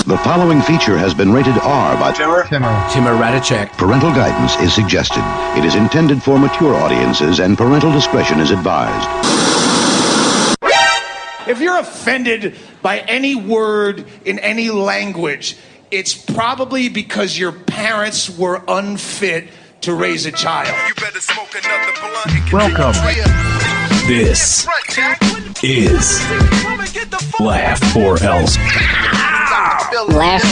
The following feature has been rated R by LOERadio. Parental guidance is suggested. It is intended for mature audiences and parental discretion is advised. If you're offended by any word in any language, it's probably because your parents were unfit to raise a child. You better smoke another blunt. Welcome. This is Laugh or Else. Laugh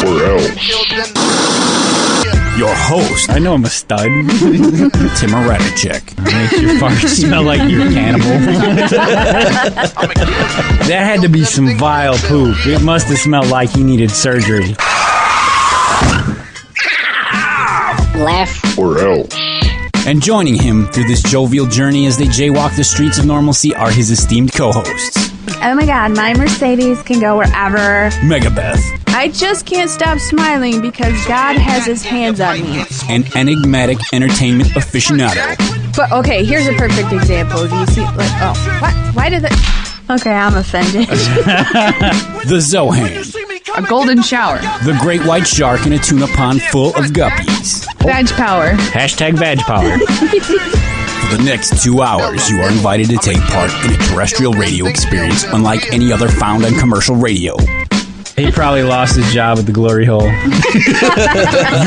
Or else. Your host, I know I'm a stud. LOERadio. Makes your farts smell like you're a cannibal. That had to be some vile poop. It must have smelled like he needed surgery. Laugh Or else. And joining him through this jovial journey as they jaywalk the streets of normalcy are his esteemed co-hosts. Oh my god, my Mercedes can go wherever. Megabeth. I just can't stop smiling because God has his hands on me. An enigmatic entertainment aficionado. But okay, here's a perfect example. Do you see, like, oh, what? Why did that? Okay, I'm offended. The Zohan. A golden shower. The great white shark in a tuna pond full of guppies. Vag power. Hashtag vag power. For the next 2 hours, you are invited to take part in a terrestrial radio experience unlike any other found on commercial radio. He probably lost his job at the glory hole.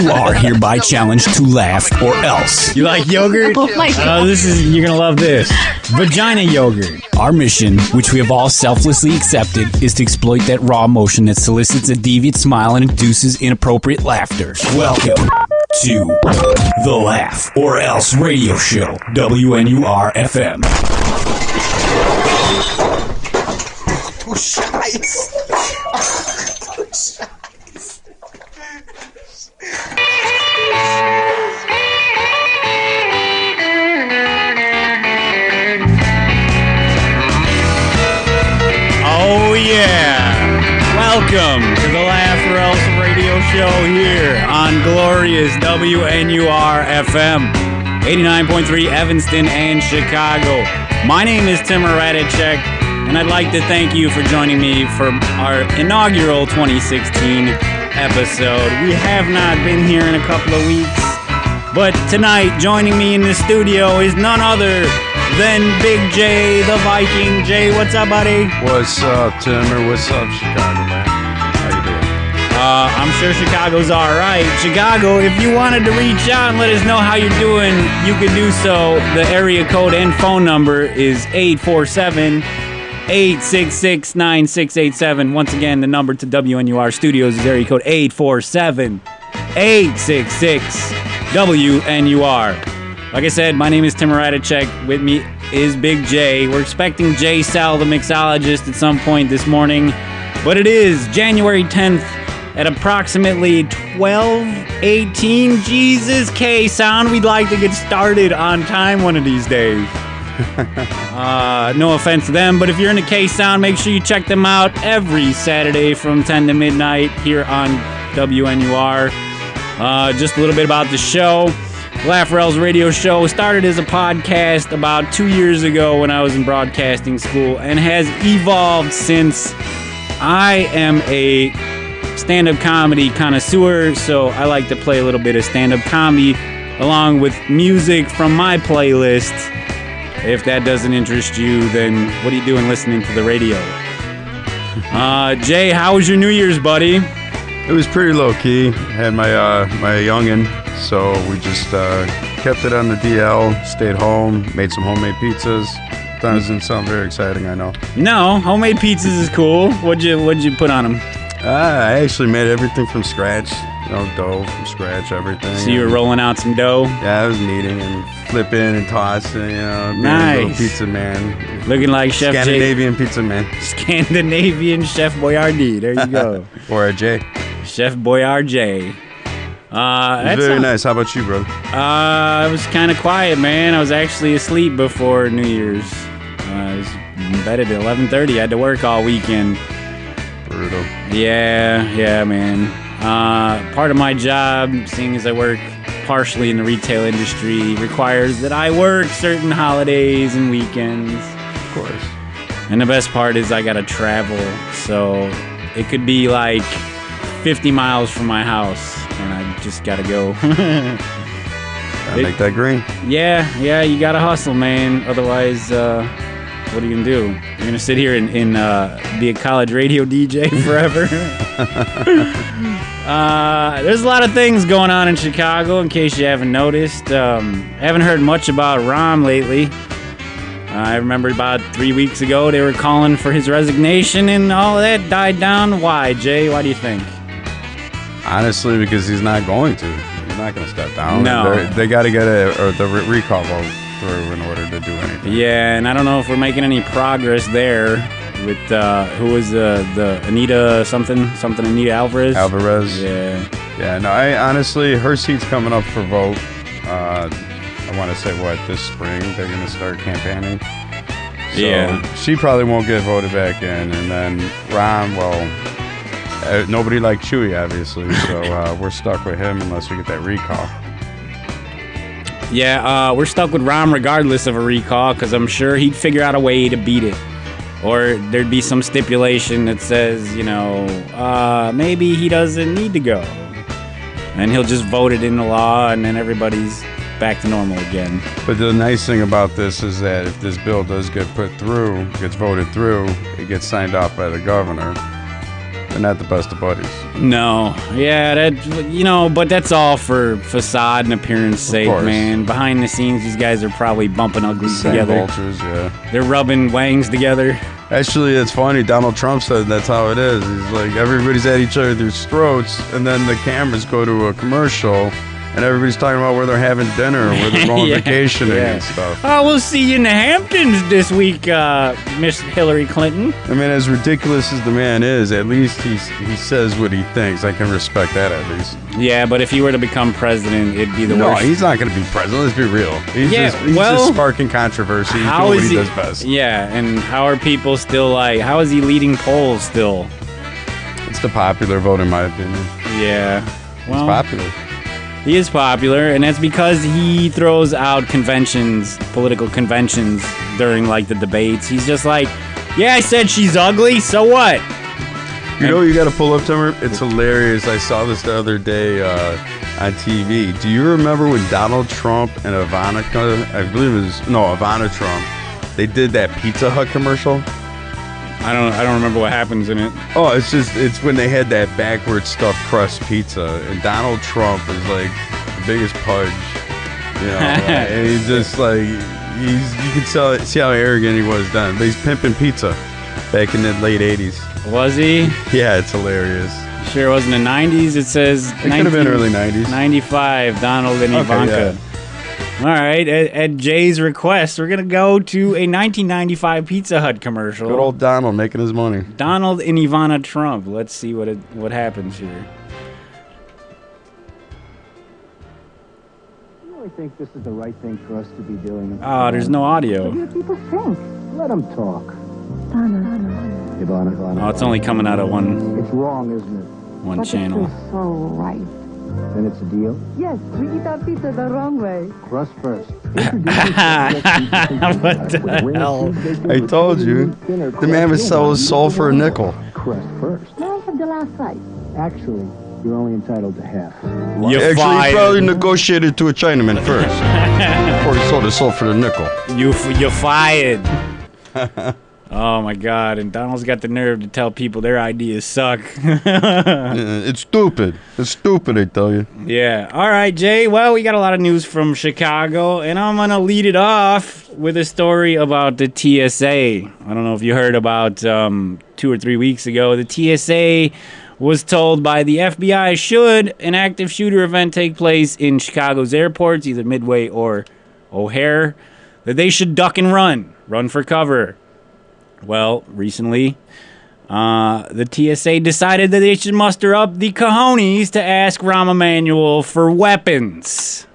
You are hereby challenged to laugh or else. You like yogurt? Oh my god. You're gonna love this. Vagina yogurt. Our mission, which we have all selflessly accepted, is to exploit that raw emotion that solicits a deviant smile and induces inappropriate laughter. Welcome to the Laugh or Else Radio Show, WNUR-FM. Oh yeah! Welcome to the Laugh or Else Radio Show here on glorious WNUR-FM, 89.3 Evanston and Chicago. My name is LOERadio, and I'd like to thank you for joining me for our inaugural 2016 episode. We have not been here in a couple of weeks, but tonight joining me in the studio is none other than Big J, the Viking. Jay, what's up, buddy? What's up, Timmer? What's up, Chicago, man? How you doing? I'm sure Chicago's all right. Chicago, if you wanted to reach out and let us know how you're doing, you could do so. The area code and phone number is 847-866-9687. Once again, the number to WNUR Studios is area code 847-866-WNUR. Like I said, my name is LOERadio. With me is Big J. We're expecting Jay Sal, the mixologist, at some point this morning. But it is January 10th at approximately 12:18. Jesus, K-Sound, we'd like to get started on time one of these days. No offense to them, but if you're into K-Sound, make sure you check them out every Saturday from 10 to midnight here on WNUR. Just a little bit about the show. Laugh or Else Radio Show started as a podcast about 2 years ago when I was in broadcasting school and has evolved since. I am a stand-up comedy connoisseur, so I like to play a little bit of stand-up comedy along with music from my playlist. If that doesn't interest you, then what are you doing listening to the radio? Jay, how was your New Year's, buddy? It was pretty low-key. Had my youngin', so we just kept it on the DL, stayed home, made some homemade pizzas. That doesn't sound very exciting, I know. No, homemade pizzas is cool. What'd you put on them? I actually made everything from scratch. Dough from scratch, everything. So you were rolling out some dough? Yeah, I was kneading and flipping and tossing, being nice. a little pizza man. Looking like Chef Scandinavian pizza man. Scandinavian Chef Boyardee. There you go. Or a J. Chef Boyardee. That's very nice. How about you, brother? It was kind of quiet, man. I was actually asleep before New Year's. I was in bed at 11:30. I had to work all weekend. Brutal. Yeah, man. Part of my job, seeing as I work partially in the retail industry, requires that I work certain holidays and weekends. Of course. And the best part is I gotta travel, so it could be like 50 miles from my house, and I just gotta go. Gotta make that green. Yeah, you gotta hustle, man. Otherwise, what are you gonna do? You're gonna sit here and be a college radio DJ forever? There's a lot of things going on in Chicago, in case you haven't noticed. Haven't heard much about Rahm lately. I remember about 3 weeks ago they were calling for his resignation, and all that died down. Why, Jay? Why do you think? Honestly, because he's not going to. He's not going to step down. No. They got to get the recall vote through in order to do anything. Yeah, and I don't know if we're making any progress there with, who was the Anita something Anita Alvarez? Alvarez. Yeah. Yeah, no, I honestly, her seat's coming up for vote. I want to say, this spring they're going to start campaigning. So Yeah. she probably won't get voted back in. And then Rahm, nobody liked Chewy, obviously, so we're stuck with him unless we get that recall. Yeah, we're stuck with Rahm regardless of a recall, because I'm sure he'd figure out a way to beat it. Or there'd be some stipulation that says, maybe he doesn't need to go. And he'll just vote it into law, and then everybody's back to normal again. But the nice thing about this is that if this bill does get gets voted through, it gets signed off by the governor. They're not the best of buddies. No. Yeah, but that's all for facade and appearance sake, man. Behind the scenes, these guys are probably bumping uglies together. Vultures, yeah. They're rubbing wangs together. Actually, it's funny. Donald Trump said that's how it is. He's like, everybody's at each other's throats, and then the cameras go to a commercial, and everybody's talking about where they're having dinner or where they're going vacationing and stuff. Oh, we'll see you in the Hamptons this week, Miss Hillary Clinton. I mean, as ridiculous as the man is, at least he says what he thinks. I can respect that at least. Yeah, but if he were to become president, it'd be the worst. No, he's not going to be president. Let's be real. He's well, just sparking controversy. He's doing what he does best. Yeah, and how are people still how is he leading polls still? It's the popular vote, in my opinion. Yeah. Well, it's popular. He is popular, and that's because he throws out political conventions during, the debates. He's just like, yeah, I said she's ugly, so what? You know what you got to pull up, Timmer? It's hilarious. I saw this the other day on TV. Do you remember when Donald Trump and Ivana Trump, they did that Pizza Hut commercial? I don't remember what happens in it. Oh, it's when they had that backward stuffed crust pizza, and Donald Trump is like the biggest pudge, and he's just like you can see how arrogant he was then. But he's pimping pizza back in the late '80s. Was he? Yeah, it's hilarious. Sure, it wasn't the '90s. It says it could have been early '90s. 95. Donald and Ivanka. Yeah. All right, at Jay's request, we're going to go to a 1995 Pizza Hut commercial. Good old Donald making his money. Donald and Ivana Trump. Let's see what happens here. You really think this is the right thing for us to be doing? Oh, there's no audio. What do you people think? Let them talk. Ivana. Oh, it's only coming out of one. It's wrong, isn't it? One channel. It's so right. Then it's a deal? Yes, we eat our pizza the wrong way. Crust first. What the hell? I told you. The man would sell his soul for a nickel. Crust first. May I have the last slice? Actually, you're only entitled to half. He probably negotiated to a Chinaman first before he sold his soul for the nickel. You're fired. Oh my God! And Donald's got the nerve to tell people their ideas suck. It's stupid. It's stupid, I tell you. Yeah. All right, Jay. Well, we got a lot of news from Chicago, and I'm gonna lead it off with a story about the TSA. I don't know if you heard about 2 or 3 weeks ago. The TSA was told by the FBI, should an active shooter event take place in Chicago's airports, either Midway or O'Hare, that they should duck and run for cover. Well, recently, the TSA decided that they should muster up the cojones to ask Rahm Emanuel for weapons.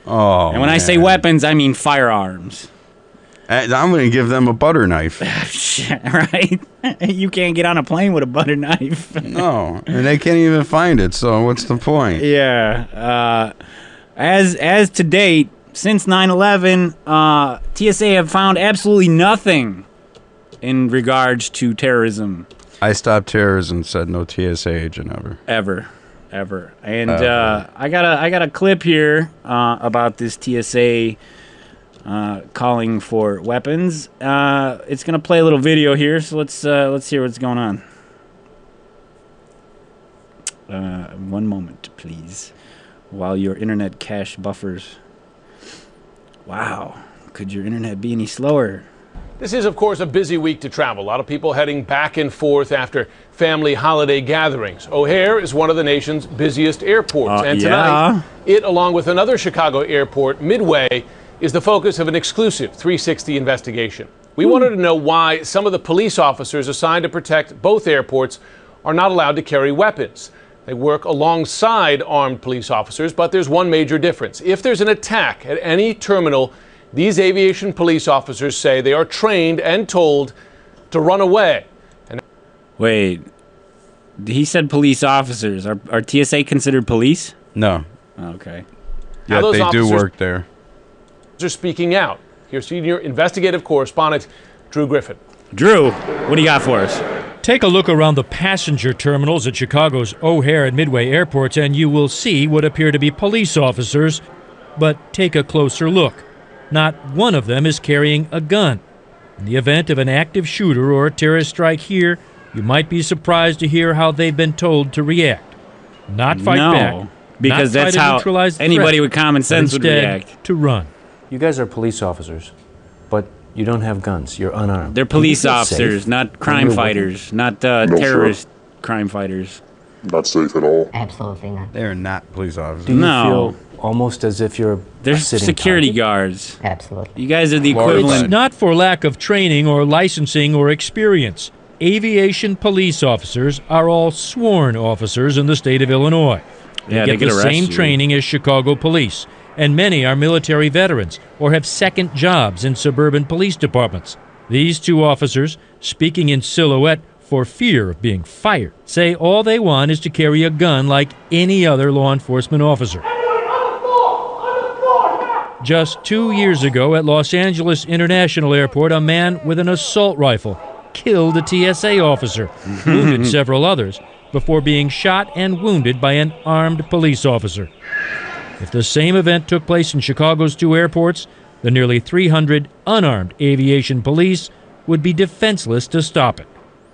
Oh, and when I say weapons, I mean firearms. I'm going to give them a butter knife. Right? You can't get on a plane with a butter knife. No, and they can't even find it, so what's the point? Yeah. As to date, since 9/11, TSA have found absolutely nothing in regards to terrorism I stopped terrorism, said no TSA agent ever. Ever. And I got a clip here about this TSA calling for weapons. It's gonna play a little video here, so let's hear what's going on. One moment, please, while your internet cache buffers. Wow, could your internet be any slower? This is, of course, a busy week to travel. A lot of people heading back and forth after family holiday gatherings. O'Hare is one of the nation's busiest airports. And tonight, it, along with another Chicago airport, Midway, is the focus of an exclusive 360 investigation. We wanted to know why some of the police officers assigned to protect both airports are not allowed to carry weapons. They work alongside armed police officers, but there's one major difference. If there's an attack at any terminal, these aviation police officers say they are trained and told to run away. Wait, he said police officers. Are TSA considered police? No. Okay. Yeah, they do work there. Are speaking out. Here's senior investigative correspondent Drew Griffin. Drew, what do you got for us? Take a look around the passenger terminals at Chicago's O'Hare and Midway airports, and you will see what appear to be police officers. But take a closer look. Not one of them is carrying a gun. In the event of an active shooter or a terrorist strike here, you might be surprised to hear how they've been told to react. Not fight back. Because that's how anybody with common sense would react. To run. You guys are police officers, but you don't have guns. You're unarmed. They're police officers, not crime fighters, not terrorist crime fighters. Not safe at all. Absolutely not. They are not police officers. Do you feel almost as if you're They're security guards. Absolutely. You guys are the equivalent. It's not for lack of training or licensing or experience. Aviation police officers are all sworn officers in the state of Illinois. They get the same training as Chicago police, and many are military veterans or have second jobs in suburban police departments. These two officers, speaking in silhouette for fear of being fired, say all they want is to carry a gun like any other law enforcement officer. Just 2 years ago at Los Angeles International Airport, a man with an assault rifle killed a TSA officer, wounded several others, before being shot and wounded by an armed police officer. If the same event took place in Chicago's two airports, the nearly 300 unarmed aviation police would be defenseless to stop it.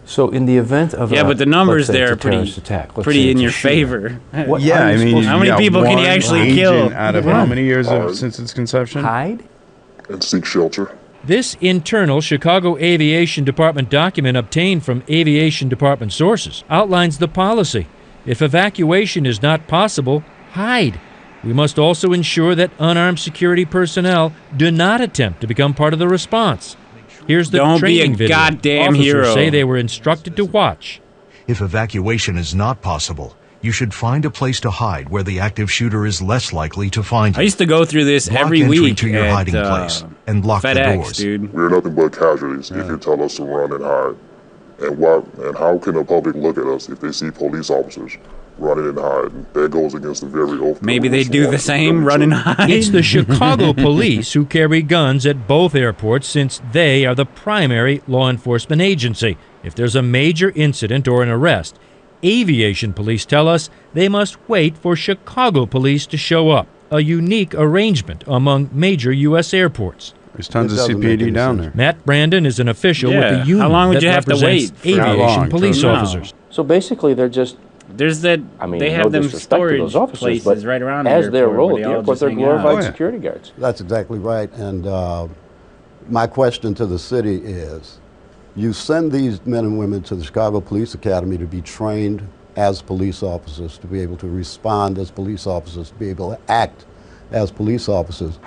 So in the event of but the numbers there are pretty in your favor. I mean, how many people can you actually kill? Out of how many years since its conception? Hide and seek shelter. This internal Chicago Aviation Department document obtained from Aviation Department sources outlines the policy. If evacuation is not possible, hide. We must also ensure that unarmed security personnel do not attempt to become part of the response. Here's the training video. Don't be a goddamn Officers hero. say they were instructed to watch. If evacuation is not possible, you should find a place to hide where the active shooter is less likely to find you. I used to go through this every week to your hiding place and lock FedEx, the doors. Dude. We're nothing but casualties if you tell us to run and hide. And how can the public look at us if they see police officers running and hiding? That goes against the very oath. Maybe they do the same, run and hide. It's the Chicago police who carry guns at both airports since they are the primary law enforcement agency. If there's a major incident or an arrest, aviation police tell us they must wait for Chicago police to show up, a unique arrangement among major U.S. airports. There's tons of CPD down there. Matt Brandon is an official with the union How long would you have to represents wait? aviation police officers. So basically, they're just. There's that. They have them storage places right around the as airport their role where at they the all airport, just they're hang out. glorified security guards. That's exactly right. And my question to the city is, you send these men and women to the Chicago Police Academy to be trained as police officers, to be able to respond as police officers, to be able to act as police officers.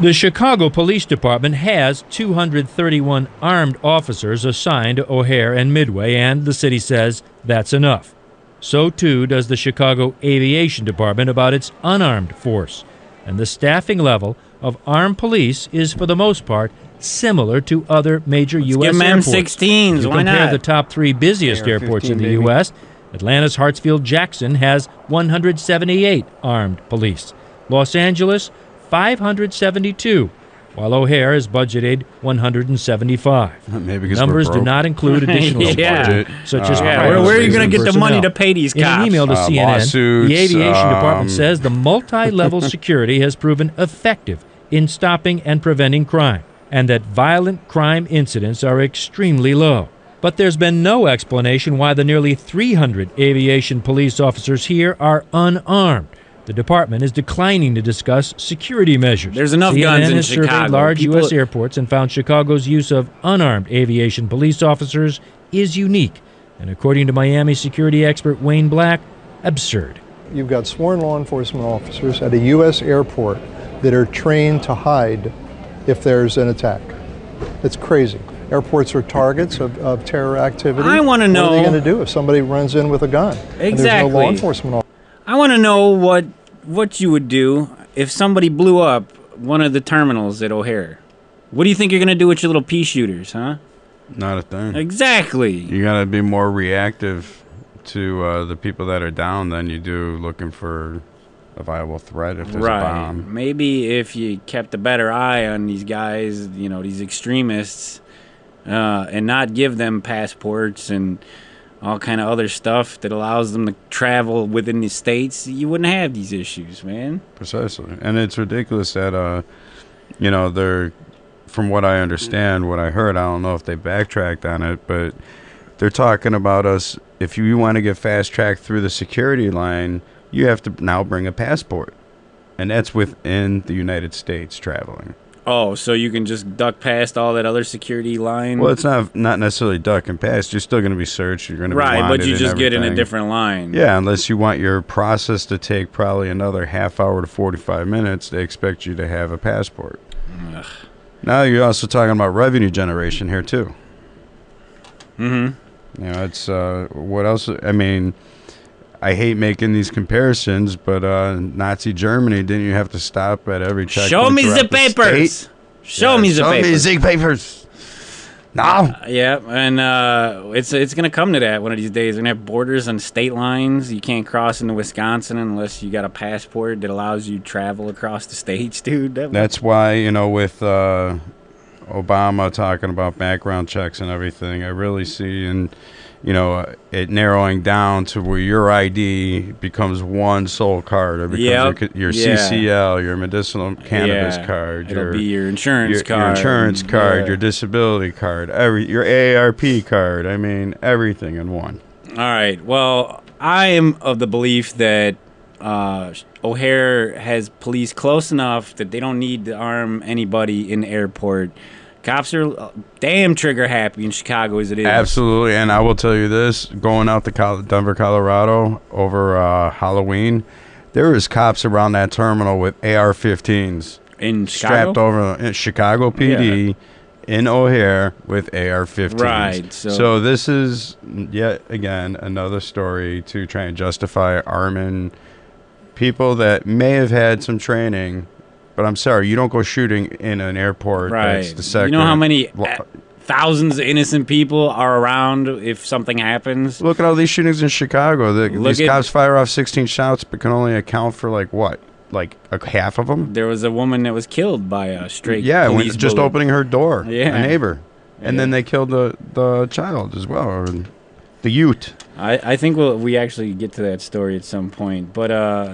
The Chicago Police Department has 231 armed officers assigned to O'Hare and Midway, and the city says that's enough. So too does the Chicago Aviation Department about its unarmed force. And the staffing level of armed police is, for the most part, similar to other major U.S. airports. Give them M16s, You why compare not? the top three busiest airports in the U.S., Atlanta's Hartsfield-Jackson has 178 armed police. Los Angeles, 572. while O'Hare has budgeted $175. Maybe because numbers we're do broke. not include additional budget, such as where are you going to get the money to pay these cops? In an email to CNN, lawsuits, the aviation department says the multi-level security has proven effective in stopping and preventing crime, and that violent crime incidents are extremely low. But there's been no explanation why the nearly 300 aviation police officers here are unarmed. The department is declining to discuss security measures. There's enough CNN guns in has Chicago. surveyed large People- U.S. airports and found Chicago's use of unarmed aviation police officers is unique, and according to Miami security expert Wayne Black, absurd. You've got sworn law enforcement officers at a U.S. airport that are trained to hide if there's an attack. It's crazy. Airports are targets of terror activity. I want to know. What are they going to do if somebody runs in with a gun? Exactly. And there's no law enforcement officer? I want to know what you would do if somebody blew up one of the terminals at O'Hare. What do you think you're going to do with your little pea shooters, huh? Not a thing. Exactly. You got to be more reactive to the people that are down than you do looking for a viable threat if there's a bomb. Maybe if you kept a better eye on these guys, these extremists, and not give them passports and all kind of other stuff that allows them to travel within the states, you wouldn't have these issues, man. Precisely. And it's ridiculous that, they're, from what I understand, what I heard, I don't know if they backtracked on it, but they're talking about us, if you want to get fast-tracked through the security line, you have to now bring a passport. And that's within the United States traveling. Oh, so you can just duck past all that other security line? Well, it's not necessarily ducking past. You're still going to be searched. You're going to be wanted but you just and get in a everything. different line. Yeah, unless you want your process to take probably another half hour to 45 minutes, they expect you to have a passport. Ugh. Now you're also talking about revenue generation here, too. Mm-hmm. It's what else? I mean, I hate making these comparisons, but Nazi Germany, didn't you have to stop at every checkpoint? Show me the papers. State? Show me the papers. Show me the papers. No. Yeah, and it's gonna come to that one of these days. We're gonna have borders on state lines. You can't cross into Wisconsin unless you got a passport that allows you to travel across the states, dude. That's why, with Obama talking about background checks and everything, I really see it narrowing down to where your ID becomes one sole card. It becomes your CCL, your medicinal cannabis card. It'll be your insurance card. Your insurance card, your disability card, your AARP card. I mean, everything in one. All right. Well, I am of the belief that O'Hare has police close enough that they don't need to arm anybody in the airport. Cops are damn trigger happy in Chicago as it is. Absolutely, and I will tell you this: going out to Denver, Colorado over Halloween, there was cops around that terminal with AR-15s in strapped over in Chicago PD in O'Hare with AR-15s. Right. So this is yet again another story to try and justify arming people that may have had some training. But I'm sorry, you don't go shooting in an airport. Right. That's the second. You know how many thousands of innocent people are around if something happens? Look at all these shootings in Chicago. These cops fire off 16 shots, but can only account for like a half of them. There was a woman that was killed by a straight police just bullet. opening her door. Yeah. A neighbor, and then they killed the child as well, or the youth. I think we actually get to that story at some point. But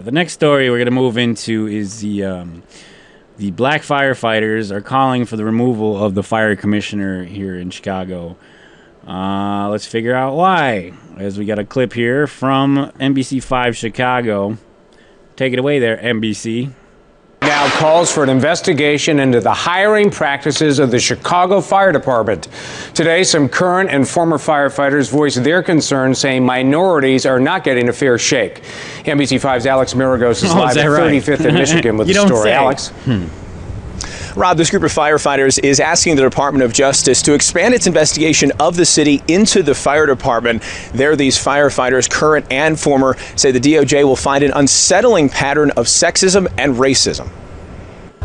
the next story we're going to move into is the black firefighters are calling for the removal of the fire commissioner here in Chicago. Let's figure out why, as we got a clip here from NBC5 Chicago. Take it away there, NBC. Now calls for an investigation into the hiring practices of the Chicago Fire Department. Today, some current and former firefighters voiced their concerns, saying minorities are not getting a fair shake. NBC5's Alex Maragos is live at 35th in Michigan with the story. Alex. Rob, this group of firefighters is asking the Department of Justice to expand its investigation of the city into the fire department. There, these firefighters, current and former, say the DOJ will find an unsettling pattern of sexism and racism.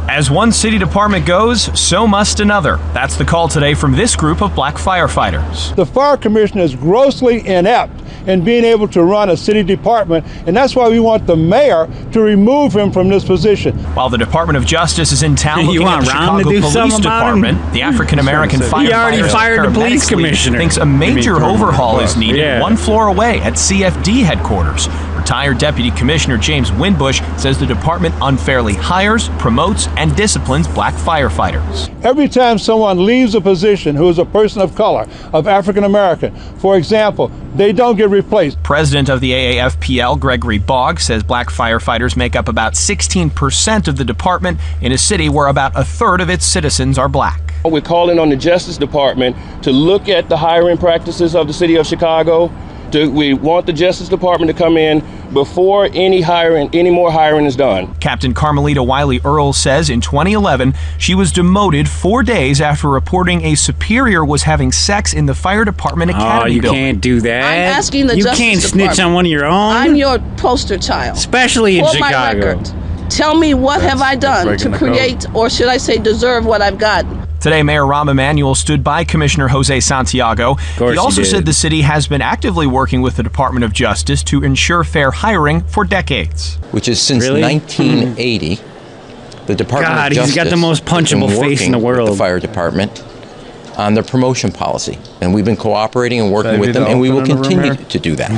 As one city department goes, so must another. That's the call today from this group of black firefighters. The fire commissioner is grossly inept in being able to run a city department, and that's why we want the mayor to remove him from this position. While the Department of Justice is in town looking at the Ron Chicago Police Department, the African-American He already firefighters fired the police commissioner. thinks a major overhaul is needed one floor away at CFD headquarters. Retired Deputy Commissioner James Winbush says the department unfairly hires, promotes, and disciplines black firefighters. Every time someone leaves a position who is a person of color, of African American, for example, they don't get replaced. President of the AAFPL, Gregory Bogg, says black firefighters make up about 16% of the department in a city where about a third of its citizens are black. We're calling on the Justice Department to look at the hiring practices of the city of Chicago. We want the Justice Department to come in before any more hiring is done. Captain Carmelita Wiley Earl says in 2011, she was demoted 4 days after reporting a superior was having sex in the fire department academy building. Can't do that. I'm asking the You Justice can't Department. snitch on one of your own. I'm your poster child. Especially in For my Chicago. record, tell me what have I done to create, or should I say deserve what I've gotten? Today, Mayor Rahm Emanuel stood by Commissioner Jose Santiago. He also said the city has been actively working with the Department of Justice to ensure fair hiring for decades. Which is since 1980, the Department God, of Justice he's got the most has been punchable face in the working with world. the fire department on their promotion policy, and we've been cooperating and working with them, and we will continue to do that.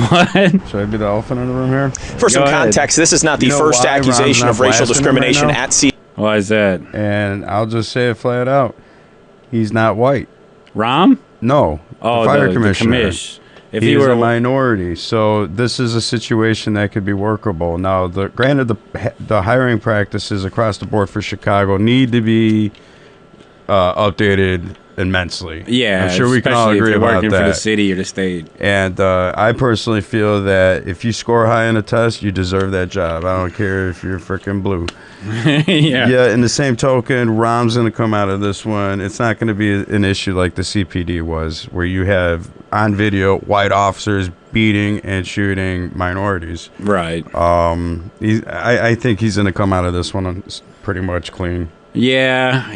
Should I be the elephant in the room here? For some context, this is not the first accusation of racial discrimination at sea. Why is that? And I'll just say it flat out. He's not white. Rahm? No. Oh, the fire the commissioner. commish. If he he is were a minority, so this is a situation that could be workable. Now, granted, the hiring practices across the board for Chicago need to be updated immensely. Yeah, I'm sure we can all especially if agree you're about working that. for the city or the state. And I personally feel that if you score high in a test, you deserve that job. I don't care if you're freaking blue. Yeah. In the same token, Rahm's going to come out of this one. It's not going to be an issue like the CPD was, where you have on video white officers beating and shooting minorities. Right. I think he's going to come out of this one pretty much clean. Yeah.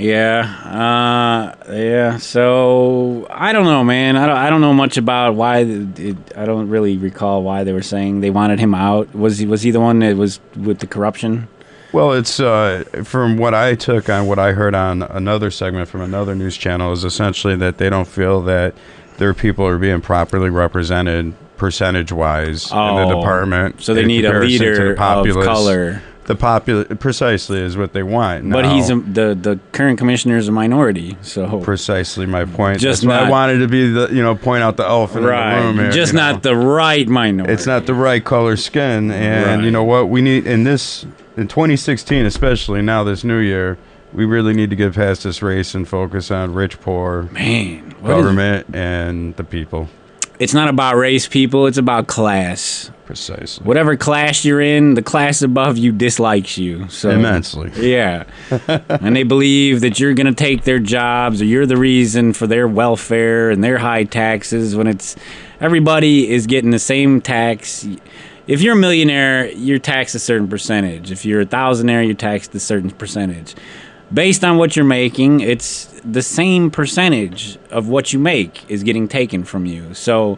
So I don't know, man. I don't know much about why. I don't really recall why they were saying they wanted him out. Was he the one that was with the corruption? Well, it's from what I took on what I heard on another segment from another news channel is essentially that they don't feel that their people are being properly represented percentage-wise in the department. So they need a leader of color. Precisely is what they want. But now, he's the current commissioner is a minority, so precisely my point. Just That's why not, I wanted to be point out the elephant in the room here. Just not the right minority. It's not the right color skin, and you know what we need in 2016, especially now this new year. We really need to get past this race and focus on rich, poor, government, and the people. It's not about race, people. It's about class. Precisely. Whatever class you're in, the class above you dislikes you. So immensely. Yeah. And they believe that you're going to take their jobs or you're the reason for their welfare and their high taxes when everybody is getting the same tax. If you're a millionaire, you're taxed a certain percentage. If you're a thousandaire, you're taxed a certain percentage. Based on what you're making, it's the same percentage of what you make is getting taken from you. So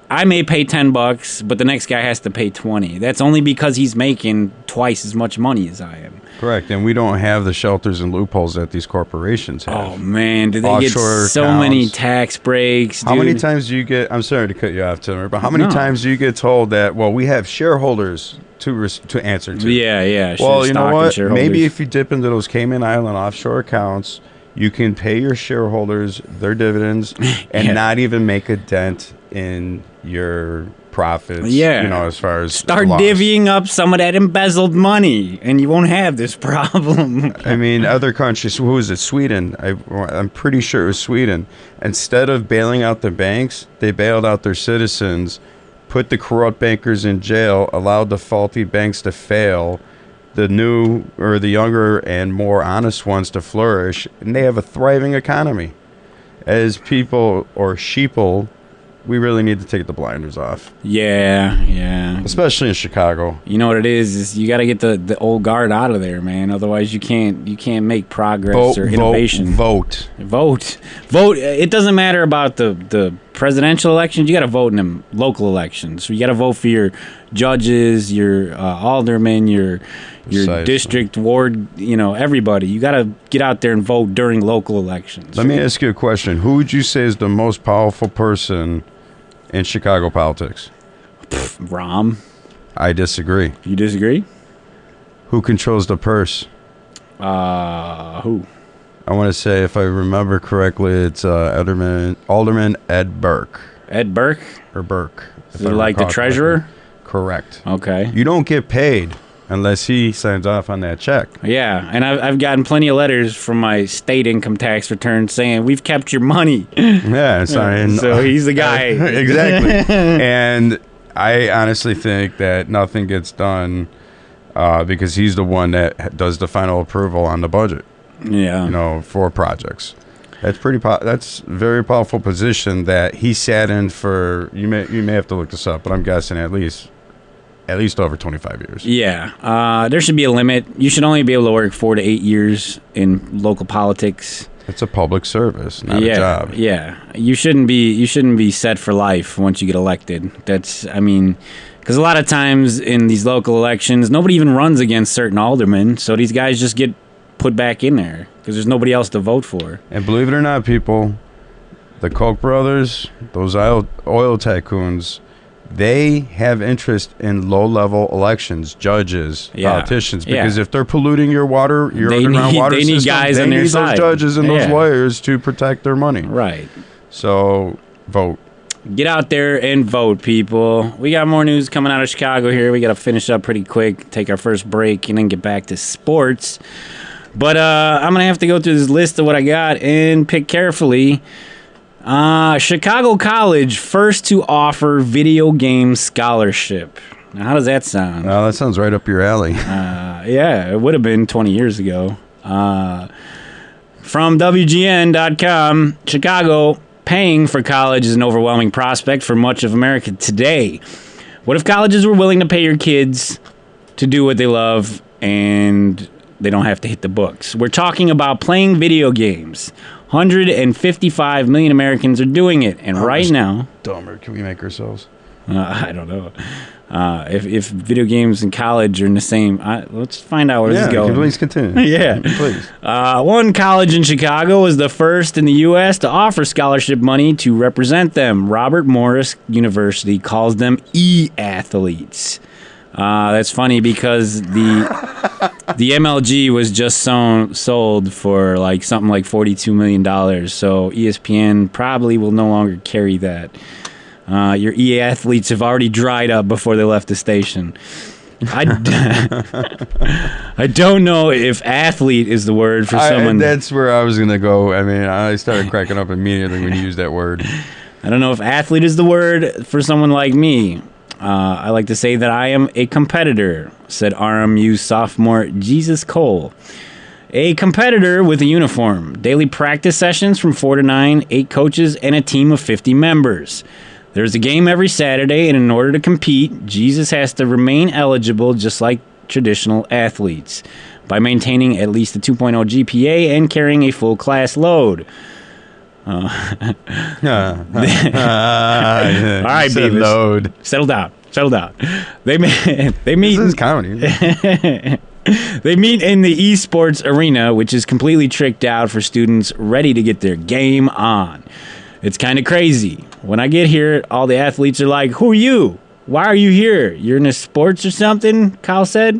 I may pay $10, but the next guy has to pay $20. That's only because he's making twice as much money as I am. Correct, and we don't have the shelters and loopholes that these corporations have. Oh man, do they get so many tax breaks? How many times do you get? I'm sorry to cut you off, Timmer, but how many times do you get told that? Well, we have shareholders to answer to. Yeah. Well, you know what? Maybe if you dip into those Cayman Island offshore accounts, you can pay your shareholders their dividends and not even make a dent in your profits. Yeah, as far as start divvying up some of that embezzled money, and you won't have this problem. I mean, other countries. Who was it? Sweden. I'm pretty sure it was Sweden. Instead of bailing out the banks, they bailed out their citizens, put the corrupt bankers in jail, allowed the faulty banks to fail, the new or the younger and more honest ones to flourish, and they have a thriving economy. As people or sheeple we really need to take the blinders off. Yeah. Especially in Chicago. You know what it is you got to get the old guard out of there, man. Otherwise, you can't make progress or innovation. Vote. It doesn't matter about the presidential elections. You got to vote in them local elections. So you got to vote for your judges, your aldermen, your district, ward, everybody. You got to get out there and vote during local elections. Let me ask you a question. Who would you say is the most powerful person in Chicago politics? Rahm. I disagree. You disagree? Who controls the purse? Who? I want to say, if I remember correctly, it's Alderman Ed Burke. Ed Burke? Or Burke. Is it like the treasurer? Correct. Okay. You don't get paid unless he signs off on that check. Yeah, and I've gotten plenty of letters from my state income tax return saying, we've kept your money. Yeah, so he's the guy. Exactly. And I honestly think that nothing gets done because he's the one that does the final approval on the budget. Yeah. For projects. That's that's a very powerful position that he sat in for. You may have to look this up, but I'm guessing at least over 25 years. Yeah. There should be a limit. You should only be able to work 4 to 8 years in local politics. It's a public service, not a job. Yeah. You shouldn't be set for life once you get elected. Because a lot of times in these local elections, nobody even runs against certain aldermen, so these guys just get put back in there because there's nobody else to vote for. And believe it or not, people, the Koch brothers, those oil tycoons, they have interest in low-level elections, judges, politicians, because if they're polluting your water, your underground water system, guys they on their need side. those judges and those lawyers to protect their money. Right. So, vote. Get out there and vote, people. We got more news coming out of Chicago here. We got to finish up pretty quick, take our first break, and then get back to sports. But I'm going to have to go through this list of what I got and pick carefully. Chicago College, first to offer video game scholarship. Now, how does that sound? Oh, that sounds right up your alley. Yeah, it would have been 20 years ago. From WGN.com, Chicago, paying for college is an overwhelming prospect for much of America today. What if colleges were willing to pay your kids to do what they love and they don't have to hit the books? We're talking about playing video games. 155 million Americans are doing it, and right now... Dumber, can we make ourselves? I don't know. If video games and college are in the same... let's find out where this is going. Please continue. Yeah. Please. One college in Chicago is the first in the U.S. to offer scholarship money to represent them. Robert Morris University calls them e-athletes. That's funny because the MLG was just sold for something like $42 million. So ESPN probably will no longer carry that. Your e-athletes have already dried up before they left the station. I don't know if athlete is the word for someone. That's where I was going to go. I started cracking up immediately when you used that word. I don't know if athlete is the word for someone like me. I like to say that I am a competitor, said RMU sophomore Jesus Cole. A competitor with a uniform, daily practice sessions from 4 to 9, 8 coaches, and a team of 50 members. There's a game every Saturday, and in order to compete, Jesus has to remain eligible just like traditional athletes by maintaining at least a 2.0 GPA and carrying a full class load. All right, Beavis. Load. Settle down. They meet. This is comedy. They meet in the esports arena, which is completely tricked out for students ready to get their game on. It's kind of crazy. When I get here, all the athletes are like, "Who are you? Why are you here? You're into sports or something?" Kyle said.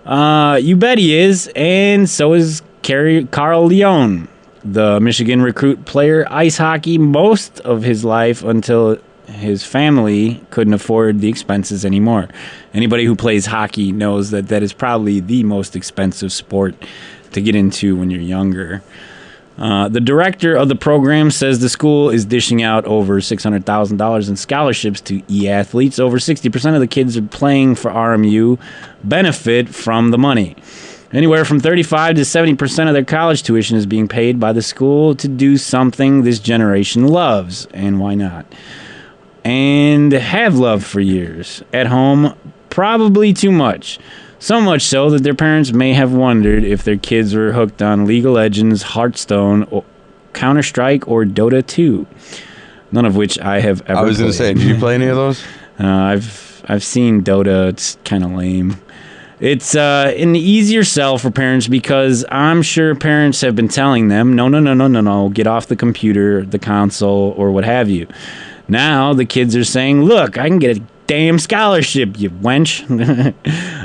You bet he is, and so is Carl Leon. The Michigan recruit player ice hockey most of his life until his family couldn't afford the expenses anymore. Anybody who plays hockey knows that is probably the most expensive sport to get into when you're younger. The director of the program says the school is dishing out over $600,000 in scholarships to e-athletes. Over 60% of the kids are playing for RMU benefit from the money. Anywhere from 35 to 70% of their college tuition is being paid by the school to do something this generation loves, and why not? and have loved for years. At home, probably too much. So much so that their parents may have wondered if their kids were hooked on League of Legends, Hearthstone, or Counter-Strike, or Dota 2. None of which I have ever I was going to say, did you play any of those? I've seen Dota. It's kind of lame. It's an easier sell for parents because I'm sure parents have been telling them, no, get off the computer, the console, or what have you. Now the kids are saying, look, I can get a damn scholarship, you wench.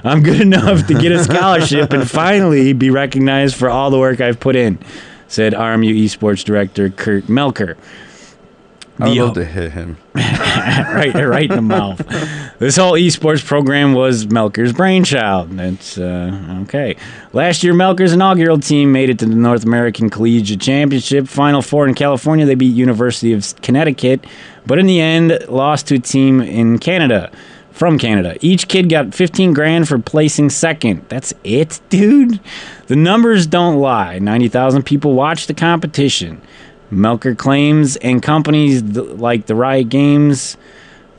I'm good enough to get a scholarship and finally be recognized for all the work I've put in, said RMU Esports Director Kurt Melker. I'd love to hit him. right in the mouth. This whole esports program was Melker's brainchild. That's okay. Last year, Melker's inaugural team made it to the North American Collegiate Championship Final Four in California. They beat University of Connecticut, but in the end, lost to a team in Canada. From Canada. Each kid got $15,000 for placing second. That's it, dude? The numbers don't lie. 90,000 people watched the competition. Melker claims, and companies like the Riot Games,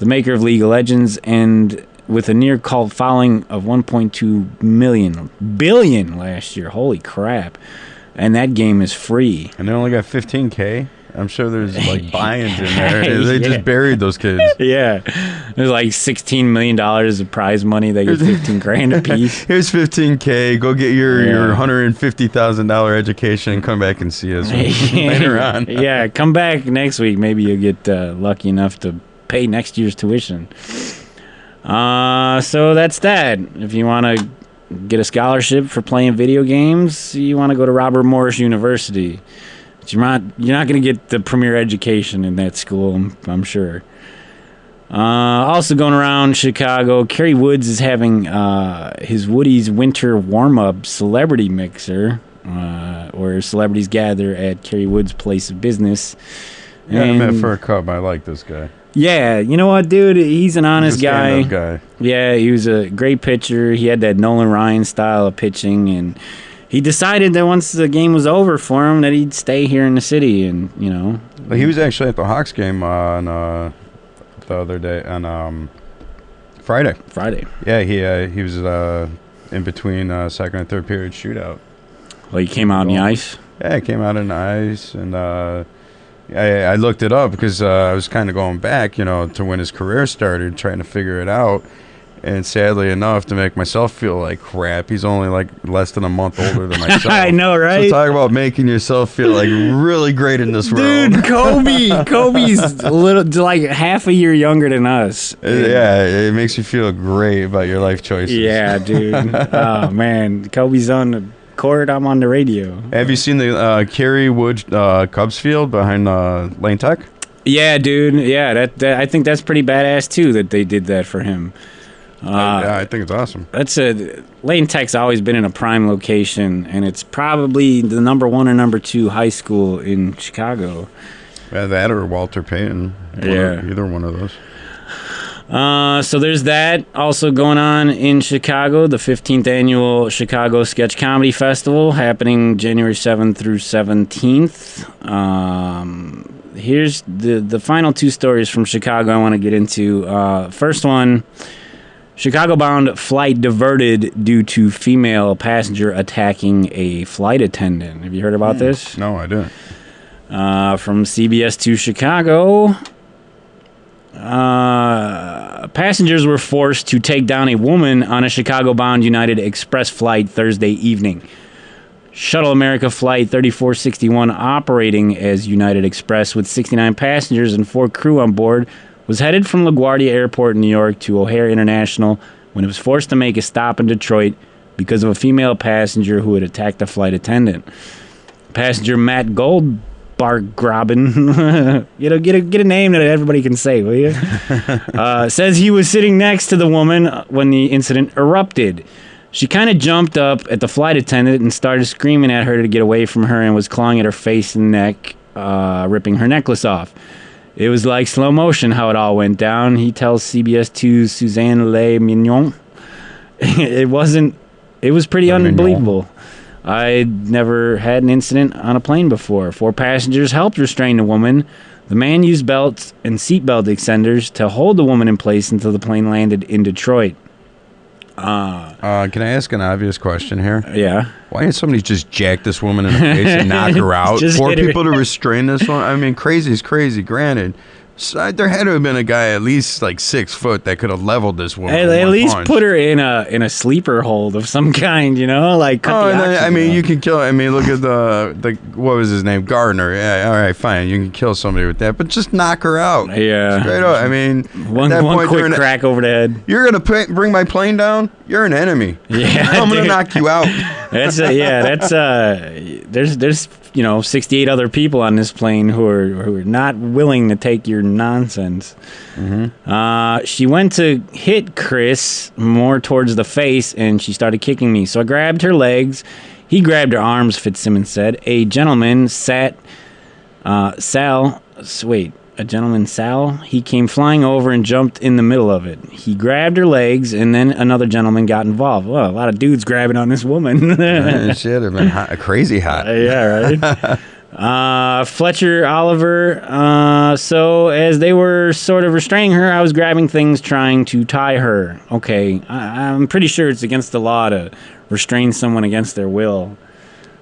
the maker of League of Legends, and with a near cult following of 1.2 billion last year. Holy crap. And that game is free. And they only got 15K? I'm sure there's like buy-ins in there. They just buried those kids. Yeah. There's like $16 million of prize money. They get $15,000 a piece. Here's $15K. Go get your $150,000 education and come back and see us later on. Yeah, come back next week. Maybe you'll get lucky enough to pay next year's tuition. So that's that. If you want to get a scholarship for playing video games, you want to go to Robert Morris University. But you're not going to get the premier education in that school, I'm sure. Also going around Chicago, Kerry Woods is having his Woody's Winter Warm-Up Celebrity Mixer, where celebrities gather at Kerry Woods' place of business. Yeah, I met for a cup. I like this guy. Yeah, you know what, dude? He's an honest guy. guy. Yeah, he was a great pitcher. He had that Nolan Ryan style of pitching, and he decided that once the game was over for him that he'd stay here in the city, and, you know. Well, he was actually at the Hawks game on the other day, on Friday. Yeah, he was in between second and third period shootout. Well, he came out on the ice? Yeah, he came out on the ice, and I looked it up because I was kind of going back, to when his career started, trying to figure it out. And sadly enough, to make myself feel like crap, he's only like less than a month older than myself. I know, right? So talk about making yourself feel like really great in this world. Dude, Kobe's like half a year younger than us. Yeah, it makes you feel great about your life choices. Yeah, dude. Oh, man. Kobe's on the court, I'm on the radio. Have you seen the Kerry Wood Cubs field behind Lane Tech? Yeah, dude. Yeah, that I think that's pretty badass, too, that they did that for him. Yeah, I think it's awesome. Lane Tech's always been in a prime location, and it's probably the number 1 or number 2 high school in Chicago. Yeah, that or Walter Payton. Either one of those. So there's that also going on in Chicago, the 15th annual Chicago Sketch Comedy Festival happening January 7th through 17th. Here's the final 2 stories from Chicago I want to get into. First one, Chicago-bound flight diverted due to female passenger attacking a flight attendant. Have you heard about this? No, I didn't. From CBS 2 Chicago, passengers were forced to take down a woman on a Chicago-bound United Express flight Thursday evening. Shuttle America Flight 3461, operating as United Express with 69 passengers and 4 crew on board, was headed from LaGuardia Airport in New York to O'Hare International when it was forced to make a stop in Detroit because of a female passenger who had attacked a flight attendant. Passenger Matt Goldbargraben, get a name that everybody can say, will you? Says he was sitting next to the woman when the incident erupted. She kind of jumped up at the flight attendant and started screaming at her to get away from her and was clawing at her face and neck, ripping her necklace off. It was like slow motion how it all went down, he tells CBS 2's Suzanne Le Mignon. It was pretty unbelievable. I'd never had an incident on a plane before. 4 passengers helped restrain the woman. The man used belts and seatbelt extenders to hold the woman in place until the plane landed in Detroit. Can I ask an obvious question here? Yeah. Why didn't somebody just jack this woman in the face and knock her out? Four people to restrain this one? I mean, crazy is crazy, granted. So there had to have been a guy at least like 6 foot that could have leveled this woman. At least put her in a sleeper hold of some kind, like cut the oxygen. I mean, you can kill. I mean, look at the what was his name, Gardner. Yeah, all right, fine, you can kill somebody with that, but just knock her out. Yeah, straight up. I mean, one quick crack over the head. You're gonna bring my plane down. You're an enemy. Yeah, I'm gonna knock you out. There's 68 other people on this plane who are not willing to take your nonsense. Mm-hmm. She went to hit Chris more towards the face, and she started kicking me. So I grabbed her legs. He grabbed her arms, Fitzsimmons said. A gentleman, Sal, he came flying over and jumped in the middle of it. He grabbed her legs, and then another gentleman got involved. Well, a lot of dudes grabbing on this woman. Shit, have been crazy hot. Yeah, right? Fletcher Oliver. So as they were sort of restraining her, I was grabbing things trying to tie her. Okay, I'm pretty sure it's against the law to restrain someone against their will.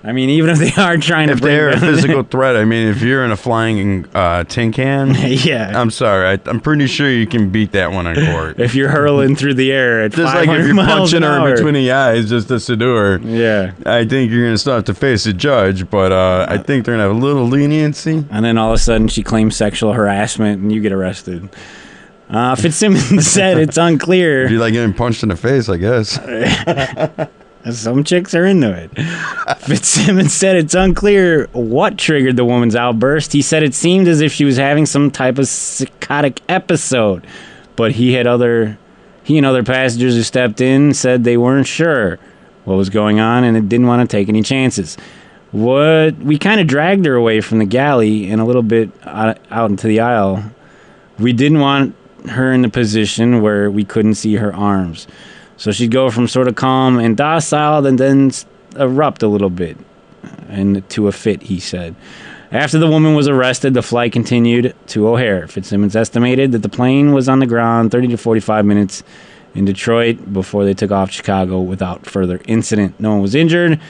I mean, even if they are trying to bring they're a down physical threat, I mean, if you're in a flying tin can, yeah, I'm sorry, I'm pretty sure you can beat that one in court. If you're hurling through the air at just 500 like if you're miles punching an her hour. between the eyes just to seduce her, yeah, I think you're gonna still have to face a judge, but I think they're gonna have a little leniency. And then all of a sudden, she claims sexual harassment, and you get arrested. Fitzsimmons said it's unclear. If you like getting punched in the face, I guess. Some chicks are into it. Fitzsimmons said it's unclear what triggered the woman's outburst. He said it seemed as if she was having some type of psychotic episode, but he and other passengers who stepped in said they weren't sure what was going on and it didn't want to take any chances. We kind of dragged her away from the galley and a little bit out into the aisle. We didn't want her in the position where we couldn't see her arms. So she'd go from sort of calm and docile and then erupt a little bit and to a fit, he said. After the woman was arrested, the flight continued to O'Hare. Fitzsimmons estimated that the plane was on the ground 30 to 45 minutes in Detroit before they took off Chicago without further incident. No one was injured.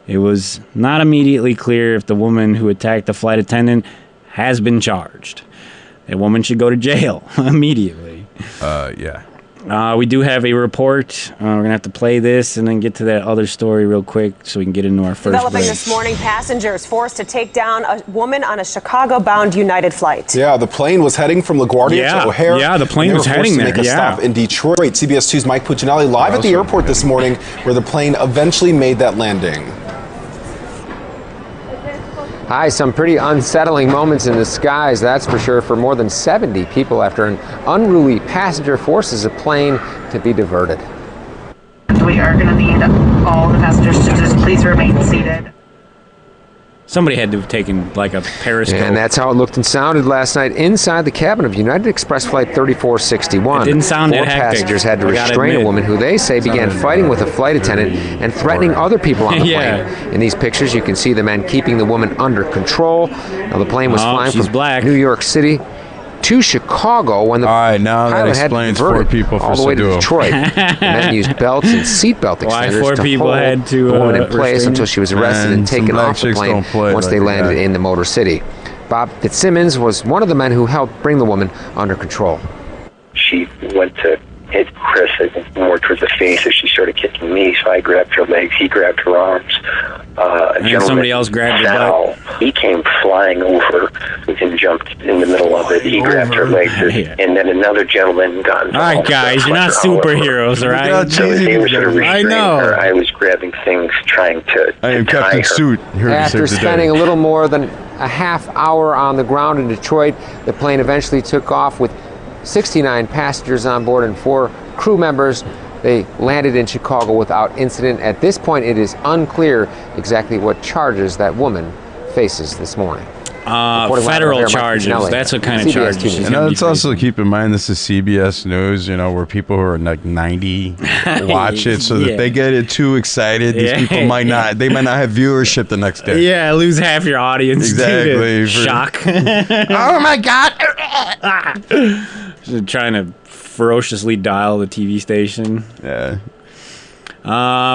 It was not immediately clear if the woman who attacked the flight attendant has been charged. That woman should go to jail immediately. Yeah. We do have a report. We're going to have to play this and then get to that other story real quick so we can get into our first Developing break. this morning, passengers forced to take down a woman on a Chicago-bound United flight. Yeah, the plane was heading from LaGuardia to O'Hare. Yeah, the plane was heading there. They were forced to make a stop in Detroit. CBS 2's Mike Puccinelli live at the airport this morning where the plane eventually made that landing. Hi, some pretty unsettling moments in the skies, that's for sure, for more than 70 people after an unruly passenger forces a plane to be diverted. We are going to need all the passengers to just please remain seated. Somebody had to have taken like a periscope. And that's how it looked and sounded last night inside the cabin of United Express Flight 3461. It didn't sound Four that hectic. passengers had to I gotta restrain admit. a woman who they say began fighting with a flight attendant and threatening other people on the Yeah. plane. In these pictures, you can see the men keeping the woman under control. Now, the plane was flying she's from black. New York City to Chicago when the now that pilot had explains diverted 4 people for all the way to Seduo. Detroit. The men used belts and seatbelt Why extenders 4 to people hold had to, the woman in place restrain until she was arrested Man, and some taken black off the chicks plane don't play once like they landed that. in the Motor City. Bob Fitzsimmons was one of the men who helped bring the woman under control. She went to hit Chris, I think, more towards the face as she started kicking me, so I grabbed her legs, he grabbed her arms. And then somebody else grabbed her butt. He came flying over and jumped in the middle of it. He grabbed her legs, and then another gentleman got involved. All right, guys, you're not superheroes, all right? So they were sort of I restraining know. her. I was grabbing things, trying to I am tie Captain her. Suit here to After save the spending day. a little more than a half hour on the ground in Detroit, the plane eventually took off with 69 passengers on board and 4 crew members. They landed in Chicago without incident. At this point, it is unclear exactly what charges that woman faces this morning. Federal charges. That's what kind of charges she's And let's also keep in mind this is CBS News, where people who are like 90 watch it, so that they get it too excited. These people might not have viewership the next day. Yeah, lose half your audience. Exactly. Shock. Oh my God. Just trying to ferociously dial the TV station. Yeah.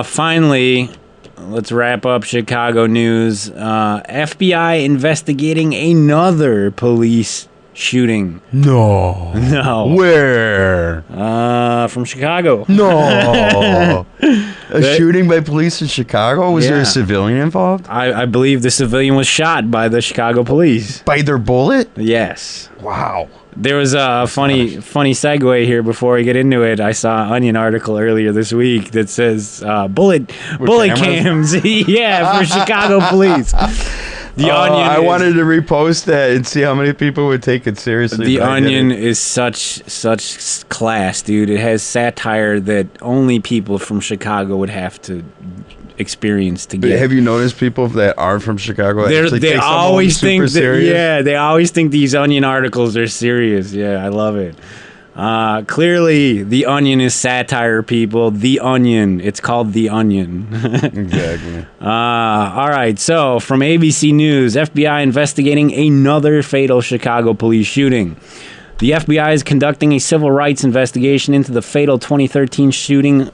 Finally, let's wrap up Chicago news. FBI investigating another police shooting. No. Where? From Chicago. No. A shooting by police in Chicago? Was there a civilian involved? I believe the civilian was shot by the Chicago police. By their bullet? Yes. Wow. There was a funny segue here before we get into it. I saw an Onion article earlier this week that says bullet cams, for Chicago police. The Onion. I wanted to repost that and see how many people would take it seriously. The Onion is such class, dude. It has satire that only people from Chicago would have to experience to get. Have you noticed people that are from Chicago? They always think they always think these Onion articles are serious. Yeah, I love it. Clearly, The Onion is satire, people. The Onion. It's called The Onion. Exactly. All right. So, from ABC News, FBI investigating another fatal Chicago police shooting. The FBI is conducting a civil rights investigation into the fatal 2013 Chicago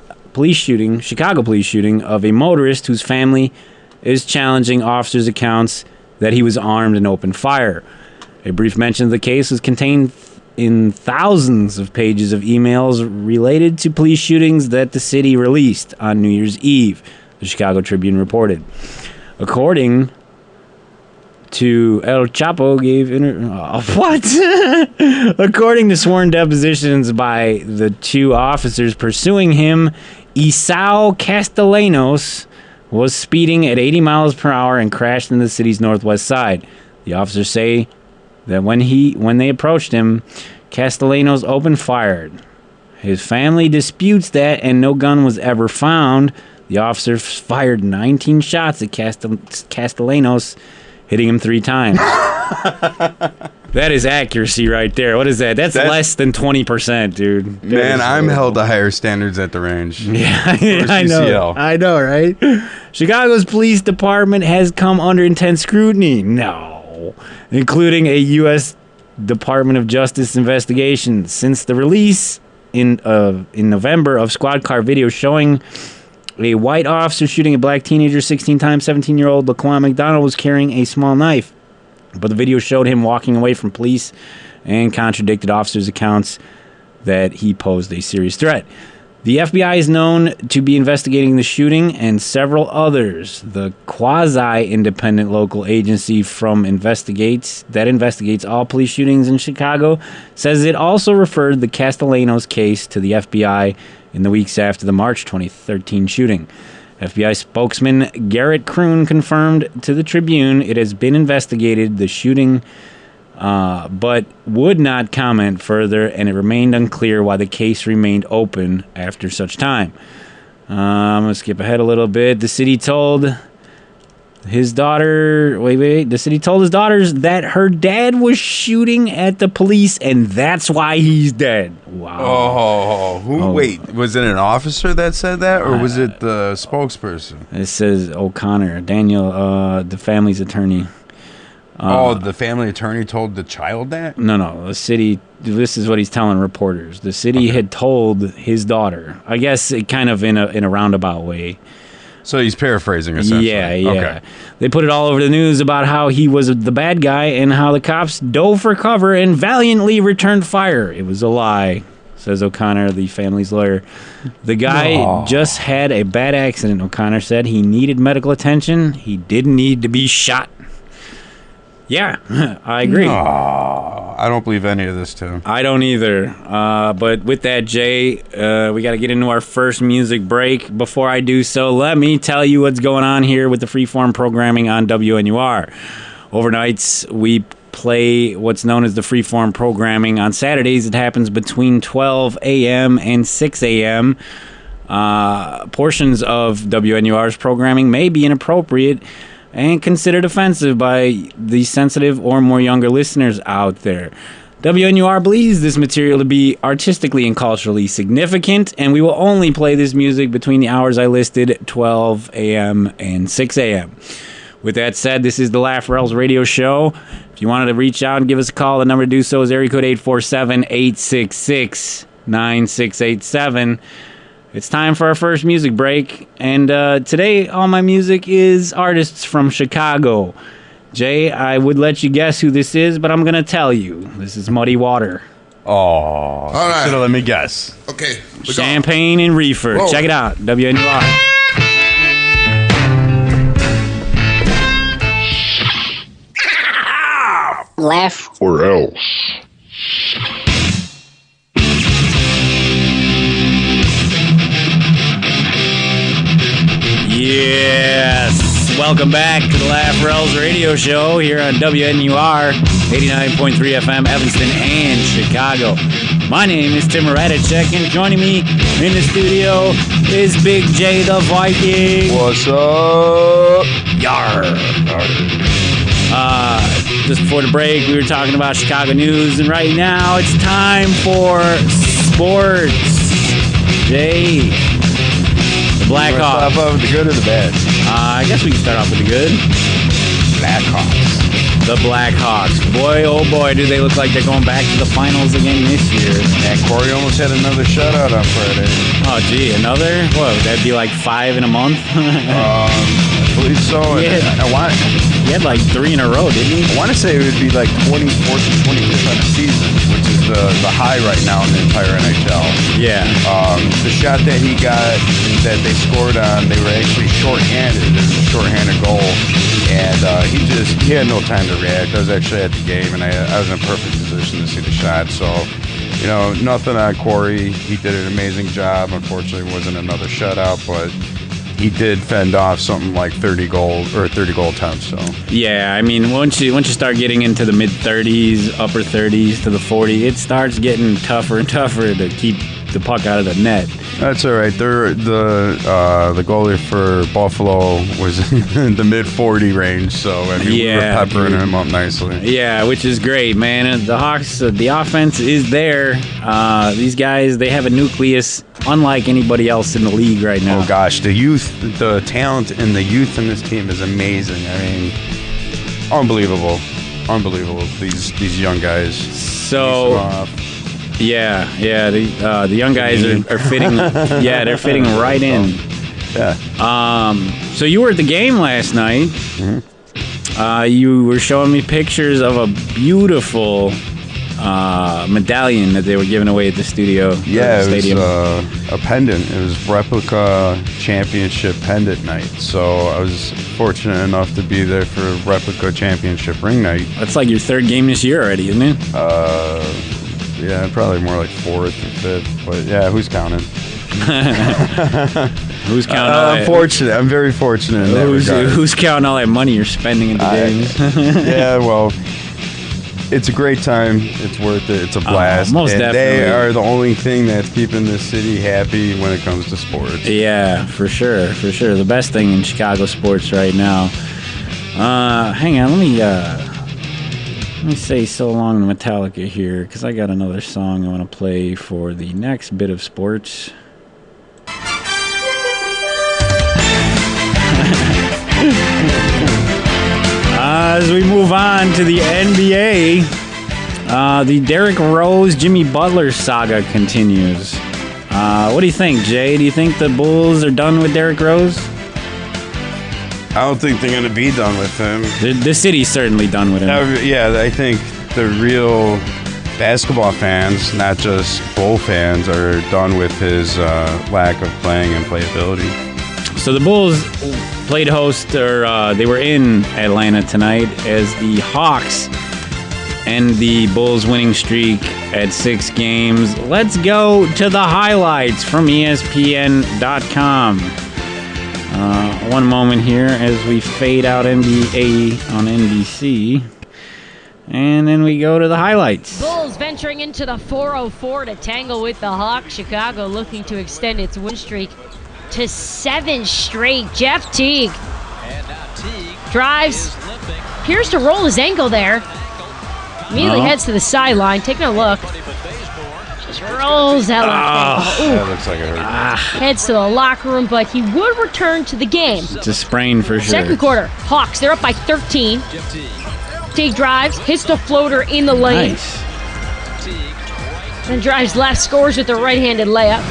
police shooting of a motorist whose family is challenging officers' accounts that he was armed and opened fire. A brief mention of the case was contained in thousands of pages of emails related to police shootings that the city released on New Year's Eve, the Chicago Tribune reported. According to El Chapo According to sworn depositions by the two officers pursuing him, Isao Castellanos was speeding at 80 miles per hour and crashed into the city's northwest side. The officers say that when they approached him, Castellanos opened fire. His family disputes that, and no gun was ever found. The officers fired 19 shots at Castellanos, hitting him 3 times. That is accuracy right there. What is that? That's less than 20%, dude. Man, I'm held to higher standards at the range. Yeah, I know. I know, right? Chicago's police department has come under intense scrutiny. No. Including a U.S. Department of Justice investigation since the release in November of squad car video showing a white officer shooting a black teenager 16 times. 17-year-old Laquan McDonald was carrying a small knife. But the video showed him walking away from police and contradicted officers' accounts that he posed a serious threat. The FBI is known to be investigating the shooting and several others. The quasi-independent local agency that investigates all police shootings in Chicago says it also referred the Castellanos case to the FBI in the weeks after the March 2013 shooting. FBI spokesman Garrett Kroon confirmed to the Tribune it has been investigated, the shooting, but would not comment further, and it remained unclear why the case remained open after such time. I'm going to skip ahead a little bit. The city told his daughters that her dad was shooting at the police, and that's why he's dead. Wow. Wait, was it an officer that said that, or was it the spokesperson? It says O'Connor, Daniel, the family's attorney. The family attorney told the child that? No, the city, this is what he's telling reporters. The city had told his daughter, I guess it kind of in a roundabout way. So he's paraphrasing, essentially. Yeah. Okay. They put it all over the news about how he was the bad guy and how the cops dove for cover and valiantly returned fire. It was a lie, says O'Connor, the family's lawyer. The guy just had a bad accident, O'Connor said. He needed medical attention. He didn't need to be shot. Yeah, I agree. I don't believe any of this, Tim. I don't either. But with that, Jay, we got to get into our first music break. Before I do so, let me tell you what's going on here with the freeform programming on WNUR. Overnights, we play what's known as the freeform programming. On Saturdays, it happens between 12 a.m. and 6 a.m. Portions of WNUR's programming may be inappropriate, and considered offensive by the sensitive or more younger listeners out there. WNUR believes this material to be artistically and culturally significant, and we will only play this music between the hours I listed, 12 a.m. and 6 a.m. With that said, this is the LOERadio Show. If you wanted to reach out and give us a call, the number to do so is area code 847-866-9687. It's time for our first music break, and today all my music is artists from Chicago. Jay, I would let you guess who this is, but I'm going to tell you. This is Muddy Water. Oh, all right. Should have let me guess. Okay. Champagne and Reefer. Whoa. Check it out. WNUR. Laugh or else. Yes. Welcome back to the LOERadio Show here on WNUR 89.3 FM, Evanston and Chicago. My name is Tim Radicek, and joining me in the studio is Big J the Viking. What's up? Yar. Just before the break, we were talking about Chicago news, and right now it's time for sports. Jay, the Blackhawks. Start off with the good or the bad? I guess we can start off with the good. Blackhawks. The Blackhawks. Boy, oh boy, do they look like they're going back to the finals again this year. Yeah, Corey almost had another shutout on Friday. Oh, gee, another? What, would that be like 5 in a month? I believe so. He had like 3 in a row, didn't he? I want to say it would be like 24th and 25th on the season, which is the high right now in the entire NHL. Yeah. The shot that he got, that they scored on, they were actually shorthanded. It was a shorthanded goal. And he had no time to react. I was actually at the game, and I was in a perfect position to see the shot. So, nothing on Corey. He did an amazing job. Unfortunately, it wasn't another shutout, but he did fend off something like 30 goal attempts. So yeah, I mean, once you start getting into the mid 30s, upper 30s to the 40, it starts getting tougher and tougher to keep the puck out of the net. That's all right. The goalie for Buffalo was in the mid 40 range, so I mean, we were peppering him up nicely. Yeah, which is great, man. And the Hawks, the offense is there. These guys, they have a nucleus unlike anybody else in the league right now. Oh gosh, the youth, the talent, and the youth in this team is amazing. I mean, unbelievable. These young guys. So. Yeah, the young guys are fitting. Yeah, they're fitting right in. Yeah. So you were at the game last night. Mm-hmm. You were showing me pictures of a beautiful medallion that they were giving away at the studio. Yeah, stadium. It was a pendant. It was replica championship pendant night. So I was fortunate enough to be there for replica championship ring night. That's like your 3rd game this year already, isn't it? Yeah, probably more like 4th or 5th, but yeah, who's counting? Who's counting? I'm fortunate. I'm very fortunate in that regard. Who's counting all that money you're spending in the games? Yeah, well, it's a great time. It's worth it. It's a blast. Most definitely. They are the only thing that's keeping this city happy when it comes to sports. Yeah, for sure. The best thing in Chicago sports right now. Hang on, let me say so long to Metallica here, because I got another song I want to play for the next bit of sports. As we move on to the NBA, the Derrick Rose, Jimmy Butler saga continues. What do you think, Jay? Do you think the Bulls are done with Derrick Rose? I don't think they're going to be done with him. The city's certainly done with him. Yeah, I think the real basketball fans, not just Bull fans, are done with his lack of playing and playability. So the Bulls played host, or they were in Atlanta tonight as the Hawks end the Bulls winning streak at 6 games. Let's go to the highlights from ESPN.com. One moment here as we fade out NBA on NBC. And then we go to the highlights. Bulls venturing into the 404 to tangle with the Hawks. Chicago looking to extend its win streak to 7 straight. Jeff Teague. And now Teague Drives. Appears to roll his ankle there. Immediately heads to the sideline. Taking a look. Just rolls that left ankle. That looks like it hurt. Heads to the locker room, but he would return to the game. It's a sprain for sure. Second quarter. Hawks, they're up by 13. Teague drives. Hits the floater in the lane. Nice. Then drives left. Scores with a right-handed layup.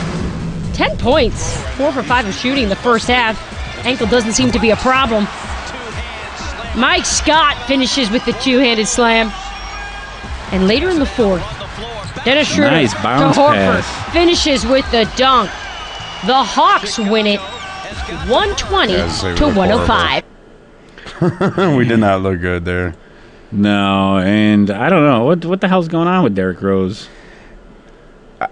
10 points. 4 for 5 of shooting in the first half. Ankle doesn't seem to be a problem. Mike Scott finishes with the two-handed slam. And later in the fourth, Dennis Schroeder Nice bounce to Horford pass. finishes with the dunk. The Hawks win it 120 to 105. We did not look good there. No, and I don't know. What the hell's going on with Derrick Rose?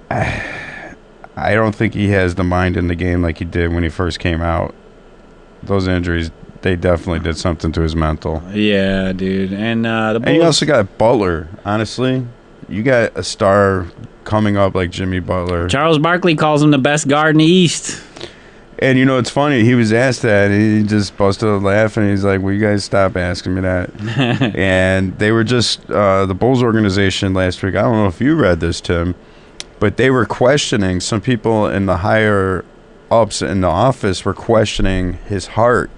I don't think he has the mind in the game like he did when he first came out. Those injuries, they definitely did something to his mental. Yeah, dude. And the Bulls, And you also got Butler, honestly. You got a star coming up like Jimmy Butler. Charles Barkley calls him the best guard in the East. And you know, it's funny. He was asked that. And he just busted a laugh, and he's like, "Will you guys stop asking me that?" And they were just the Bulls organization last week. I don't know if you read this, Tim, but they were questioning. Some people in the higher ups in the office were questioning his heart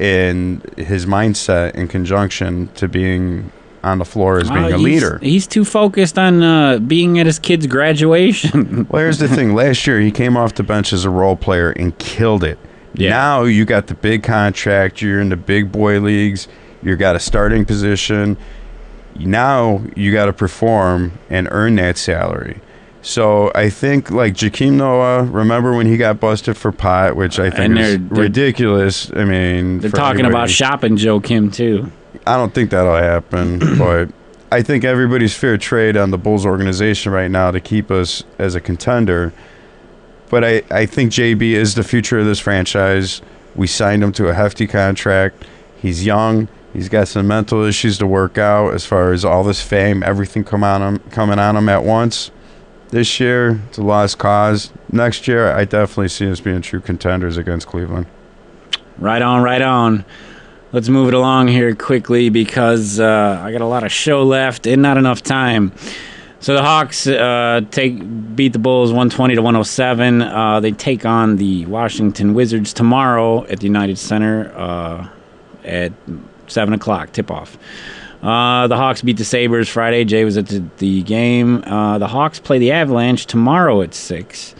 and his mindset in conjunction to being on the floor as being a leader. He's too focused on being at his kid's graduation. Well, here's the thing. Last year, he came off the bench as a role player and killed it. Yeah. Now you got the big contract. You're in the big boy leagues. You got a starting position. Now you got to perform and earn that salary. So I think, like Jakeem Noah, remember when he got busted for pot, which I think is ridiculous. I mean, they're talking about shopping Joe Kim, too. I don't think that'll happen, but I think everybody's fair trade on the Bulls organization right now to keep us as a contender. But I think JB is the future of this franchise. We signed him to a hefty contract. He's young. He's got some mental issues to work out as far as all this fame, everything coming on him at once. This year, it's a lost cause. Next year, I definitely see us being true contenders against Cleveland. Right on, right on. Let's move it along here quickly because I got a lot of show left and not enough time. So the Hawks beat the Bulls 120 to 107. They take on the Washington Wizards tomorrow at the United Center at 7 o'clock, tip-off. The Hawks beat the Sabres Friday. Jay was at the game. The Hawks play the Avalanche tomorrow at 6.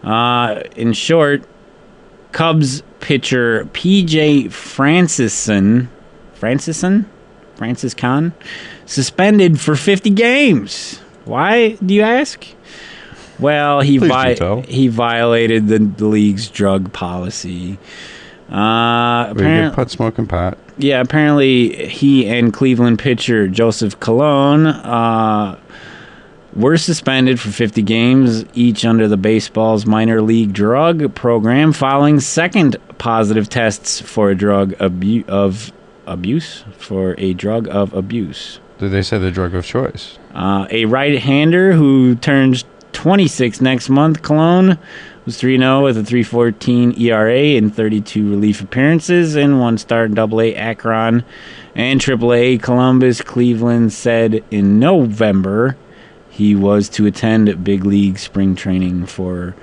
In short, Cubs pitcher P.J. Francis Kahn, suspended for 50 games. Why, do you ask? Well, he violated the league's drug policy. Apparently, put smoking pot. Yeah, apparently he and Cleveland pitcher Joseph Colon were suspended for 50 games, each under the baseball's minor league drug program, following second positive tests for a drug abuse. Did they say the drug of choice? A right-hander who turns 26 next month, Colon, was 3-0 with a 3.14 ERA in 32 relief appearances and 1 start in AA Akron and AAA Columbus. Cleveland said in November he was to attend big league spring training for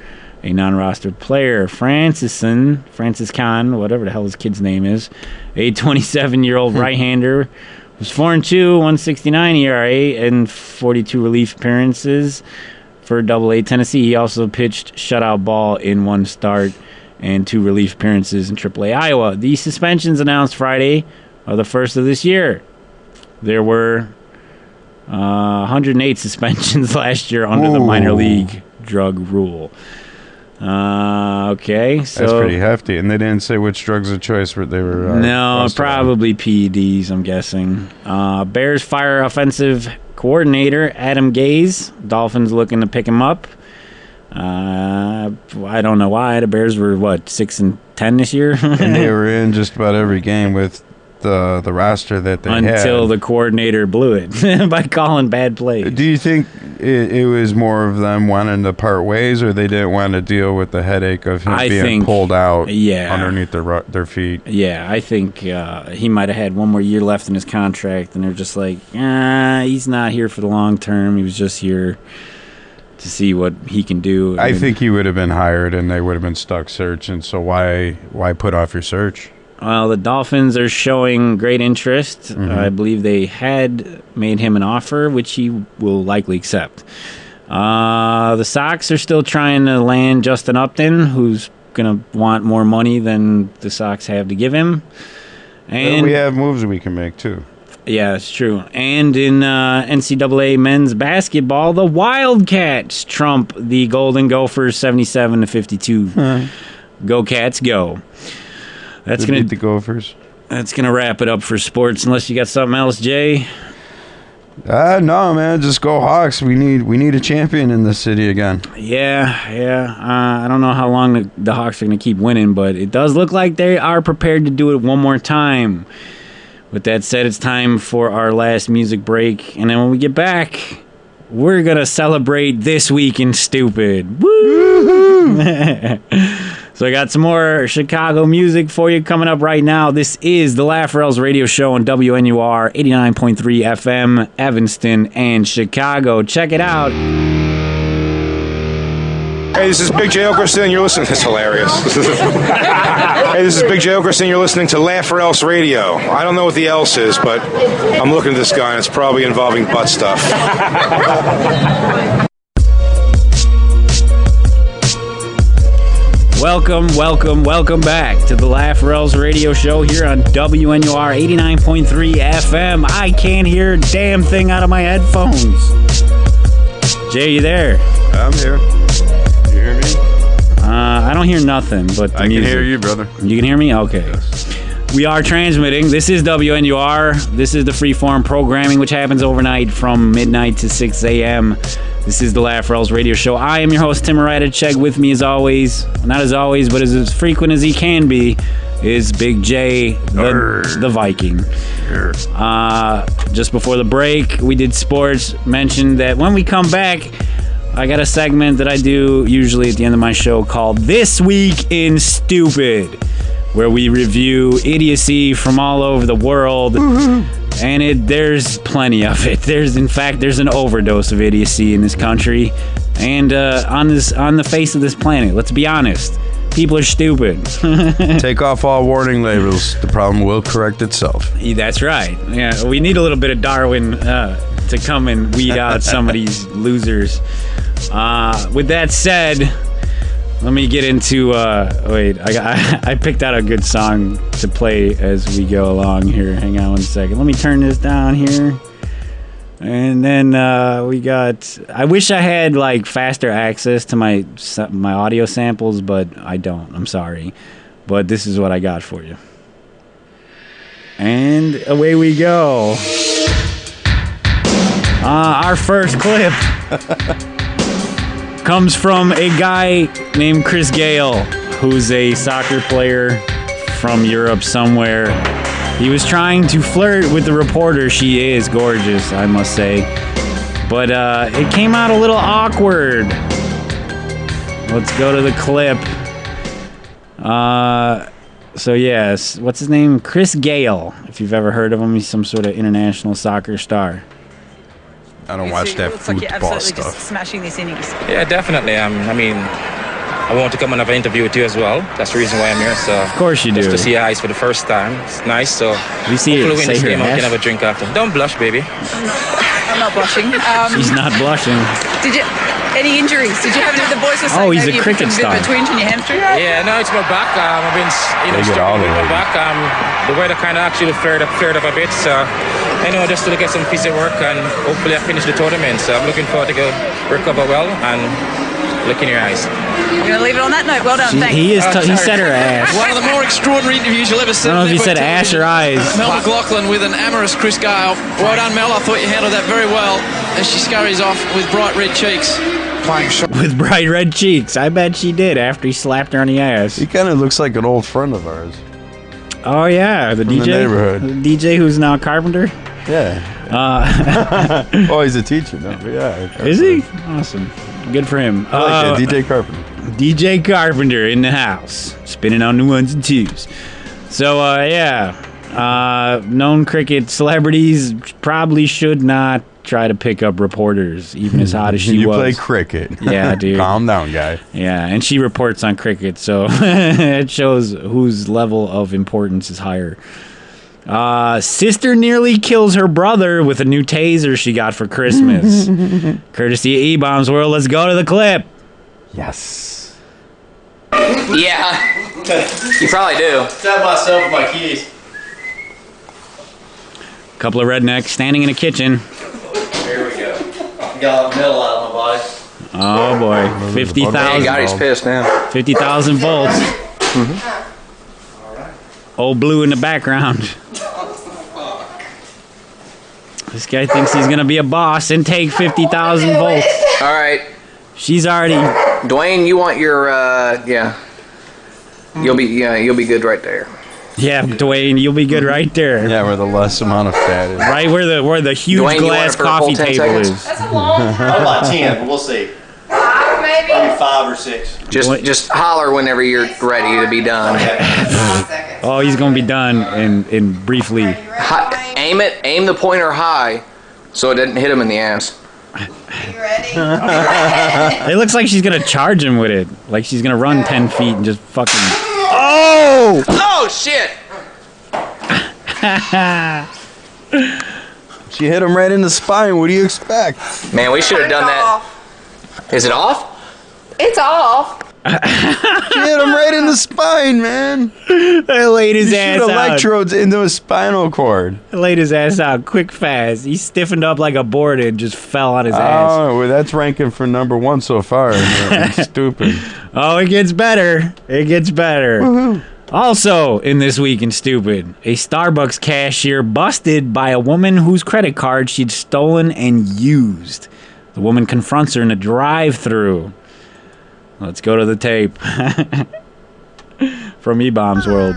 a non-rostered player. Francis Kahn, whatever the hell his kid's name is, a 27-year-old right-hander, was 4-2, 169 ERA, and 42 relief appearances for AA Tennessee. He also pitched shutout ball in 1 start and 2 relief appearances in AAA Iowa. The suspensions announced Friday are the first of this year. There were 108 suspensions last year under the minor league drug rule. Okay, so that's pretty hefty. And they didn't say which drugs of choice they were. No, probably PEDs, I'm guessing. Bears fire offensive coordinator Adam Gase. Dolphins looking to pick him up. I don't know why. The Bears were 6-10 this year, and they were in just about every game with the roster that they had until the coordinator blew it by calling bad plays. Do you think it was more of them wanting to part ways, or they didn't want to deal with the headache of him being pulled out underneath their feet. Yeah, I think he might have had one more year left in his contract, and they're just like, he's not here for the long term. He was just here to see what he can do. I think he would have been hired, and they would have been stuck searching. So why put off your search? Well, the Dolphins are showing great interest. Mm-hmm. I believe they had made him an offer, which he will likely accept. The Sox are still trying to land Justin Upton, who's going to want more money than the Sox have to give him. And we have moves we can make, too. Yeah, it's true. And in NCAA men's basketball, the Wildcats trump the Golden Gophers 77-52. Go Cats, go! That's gonna beat the Gophers. That's gonna wrap it up for sports. Unless you got something else, Jay. No, man, just go Hawks. We need a champion in this city again. Yeah. I don't know how long the Hawks are gonna keep winning, but it does look like they are prepared to do it one more time. With that said, it's time for our last music break, and then when we get back, we're gonna celebrate This Week in Stupid. Woo! So I got some more Chicago music for you coming up right now. This is the LOERadio Show on WNUR 89.3 FM, Evanston and Chicago. Check it out. Hey, this is Big J. Okerson, and you're listening. That's hilarious. Hey, this is Big J. Okerson, and you're listening to Laugh or Else Radio. I don't know what the else is, but I'm looking at this guy, and it's probably involving butt stuff. Welcome back to the LOERadio Show here on WNUR 89.3 FM. I can't hear a damn thing out of my headphones. Jay, you there? I'm here. You hear me? I don't hear nothing but the music. I can hear you, brother. You can hear me? Okay. Yes. We are transmitting. This is WNUR. This is the freeform programming, which happens overnight from midnight to 6 a.m. This is the LOERadio Show. I am your host, Tim Radicek. With me as always, not as always, but as frequent as he can be, is Big J, the Viking. Just before the break, we did sports. Mentioned that when we come back, I got a segment that I do usually at the end of my show called This Week in Stupid, where we review idiocy from all over the world. And there's plenty of it. There's an overdose of idiocy in this country, and on the face of this planet. Let's be honest, people are stupid. Take off all warning labels. The problem will correct itself. That's right. Yeah, we need a little bit of Darwin to come and weed out some of these losers. With that said, let me get into. I picked out a good song to play as we go along here. Hang on one second. Let me turn this down here. And then we got. I wish I had like faster access to my audio samples, but I don't. I'm sorry, but this is what I got for you. And away we go. Our first clip comes from a guy named Chris Gale, who's a soccer player from Europe somewhere. He was trying to flirt with the reporter. She is gorgeous, I must say. But it came out a little awkward. Let's go to the clip. So yes, what's his name? Chris Gale. If you've ever heard of him, he's some sort of international soccer star. I don't watch that football stuff. Just smashing these innings. Yeah, definitely. I mean, I want to come and have an interview with you as well. That's the reason why I'm here. So of course you do. Just to see your eyes for the first time. It's nice. So we see it. Win this game, I can have a drink after. Don't blush, baby. I'm not blushing. She's not blushing. Did you? Any injuries? Did you have any? The boys were saying he's a cricket star. Between your hamstring. Yeah, no, it's my back. I've been, struggling with my back. The weather kind of actually cleared up a bit. So, just to get some physio work and hopefully I finish the tournament. So I'm looking forward to go recover well and look in your eyes. You're going to leave it on that note. Well done. Thanks. He said her ass. One of the more extraordinary interviews you'll ever see. I don't know if he said ass or eyes. Mel McLaughlin with an amorous Chris Gale. Well done, Mel. I thought you handled that very well as she scurries off with bright red cheeks. With bright red cheeks. I bet she did after he slapped her on the ass. He kind of looks like an old friend of ours. Oh, yeah. The From DJ? the neighborhood. The DJ who's now a carpenter? Yeah. Oh, he's a teacher now. Yeah. Is he? Awesome. Good for him. I like that. DJ Carpenter. DJ Carpenter in the house, spinning on the ones and twos. So, known cricket celebrities probably should not try to pick up reporters, even as hot as she was. You play cricket. Yeah, dude. Calm down, guy. Yeah, and she reports on cricket, so it shows whose level of importance is higher. Sister nearly kills her brother with a new taser she got for Christmas. Courtesy of E-Bombs World. Let's go to the clip. Yes. Yeah, you probably do. Stab myself with my keys. Couple of rednecks standing in a kitchen. Here we go. Got metal out of my body. Oh boy, 50,000. Man, Gotti's pissed now. 50,000 volts. Old Blue in the background. This guy thinks he's gonna be a boss and take 50,000 volts. All right. She's already. Dwayne, you want your You'll be good right there. Yeah, Dwayne, you'll be good right there. Yeah, where the less amount of fat is. Right where the huge Dwayne, glass coffee table is. That's a long time. How about 10? But we'll see. 5 maybe? Maybe 5 or 6. Just holler whenever you're ready to be done. Oh, he's gonna be done in briefly. Aim the pointer high, so it doesn't hit him in the ass. You ready? It looks like she's gonna charge him with it. Like she's gonna run 10 feet and just fucking. Oh! Oh shit! She hit him right in the spine. What do you expect? Man, we should have done that. Is it off? It's off. She hit him right in the spine, man. They laid his ass shoot out. electrodes into his spinal cord. Laid his ass out quick, fast. He stiffened up like a board and just fell on his ass. Oh, well, that's ranking for number 1 so far. It's stupid. Oh, it gets better. It gets better. Woohoo. Also, in This Week in Stupid, a Starbucks cashier busted by a woman whose credit card she'd stolen and used. The woman confronts her in a drive-thru. Let's go to the tape. From E-Bombs World.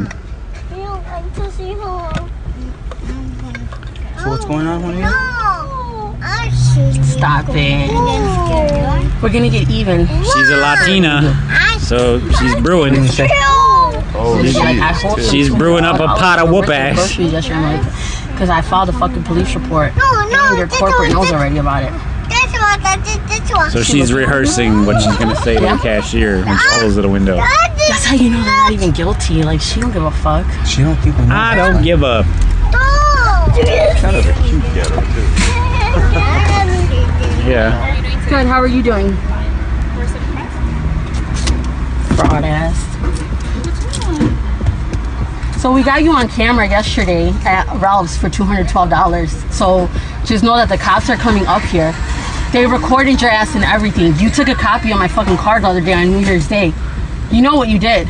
So what's going on, honey? Stop it. We're gonna get even. She's a Latina, so she's brewing. She's brewing up a pot of whoop ass. Because I filed a fucking police report. And your corporate knows already about it. So she's rehearsing what she's gonna say to the cashier when she pulls to the window. That's how you know they're not even guilty. Like, she don't give a fuck. She don't give a I don't give a. Kind of a cute ghetto, too. Yeah. Good, how are you doing? Fraud ass. So we got you on camera yesterday at Ralph's for $212. So just know that the cops are coming up here. They recorded your ass and everything. You took a copy of my fucking card the other day on New Year's Day. You know what you did.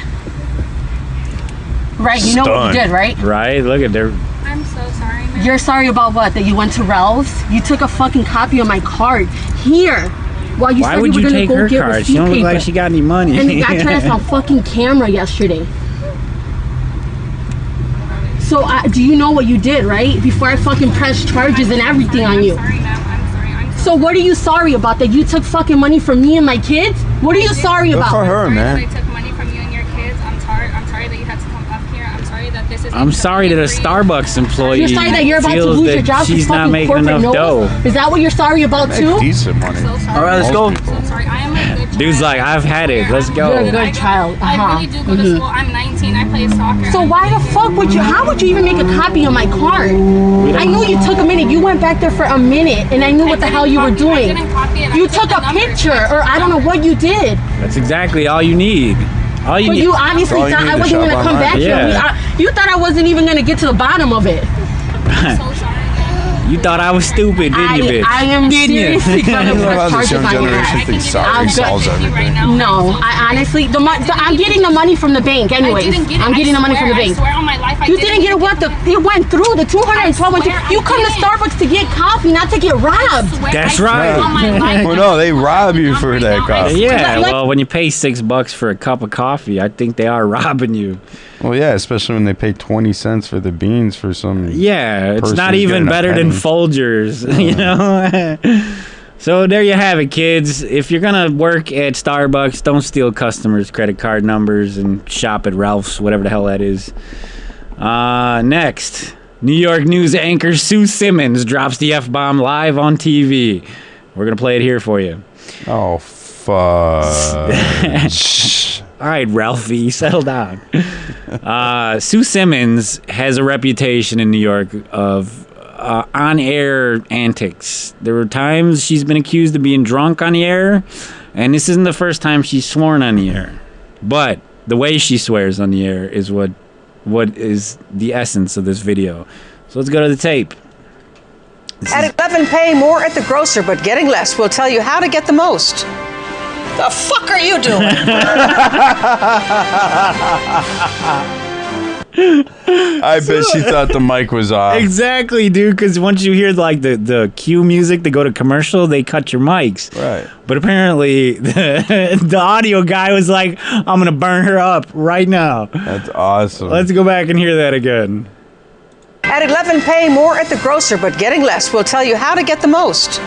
Right, you know what you did, right? Right, look at there. I'm so sorry, man. You're sorry about what? That you went to Ralph's? You took a fucking copy of my card here. While you Why said would you were you gonna take go her get card? receipt She don't look paper. like she got any money. And you got your ass on fucking camera yesterday. So do you know what you did, right? Before I fucking pressed charges and everything on you. Sorry, ma'am. I'm sorry. So what are you sorry about? That you took fucking money from me and my kids? What are you sorry Good about? for her, man. I took money from you and your kids. I'm sorry that you had to come up here. I'm sorry that this is. I'm sorry that a Starbucks employee You're sorry that you're about to feels lose your that job. she's not making enough dough. Is that what you're sorry about too? Decent money. So sorry. All right, let's go. I'm so sorry. I am a good child. Dude's like, I've had it. Let's go. You're a good child. I really do go to school. I'm 19. I play soccer. So why the fuck would you? How would you even make a copy of my card? I knew you took a minute. You went back there for a minute, and I knew what the hell you were doing. You took a picture, or I don't know what you did. That's exactly all you need. All you But need. you obviously thought I wasn't going to come back here. You thought I wasn't even going to get to the bottom of it. You thought I was stupid, didn't you, bitch? I am seriously going to press this young charges on generation you. thinks sorry solves everything. No, I honestly, I'm getting the money from the bank anyways. I'm getting the money from the bank. I swear on my life I You didn't get what? It went through. The 212 went through. You come to Starbucks to get coffee, not to get robbed. That's right. Well, no, they rob you for that coffee. Yeah, well, when you pay $6 for a cup of coffee, I think they are robbing you. Well, yeah, especially when they pay 20 cents for the beans for some. Yeah, it's person not who's even getting a better than penny. Folgers, you know? So there you have it, kids. If you're going to work at Starbucks, don't steal customers' credit card numbers and shop at Ralph's, whatever the hell that is. Next, New York News anchor Sue Simmons drops the F-bomb live on TV. We're going to play it here for you. Oh, fudge. All right, Ralphie, settle down. Sue Simmons has a reputation in New York of on-air antics. There were times she's been accused of being drunk on the air, and this isn't the first time she's sworn on the air. But the way she swears on the air is what is the essence of this video. So let's go to the tape. At 11, paying more at the grocer but getting less. We'll tell you how to get the most. The fuck are you doing? I bet she thought the mic was off. Exactly, dude, because once you hear like the cue music to go to commercial, they cut your mics. Right. But apparently the audio guy was like, I'm going to burn her up right now. That's awesome. Let's go back and hear that again. At 11, paying more at the grocer but getting less. We'll tell you how to get the most.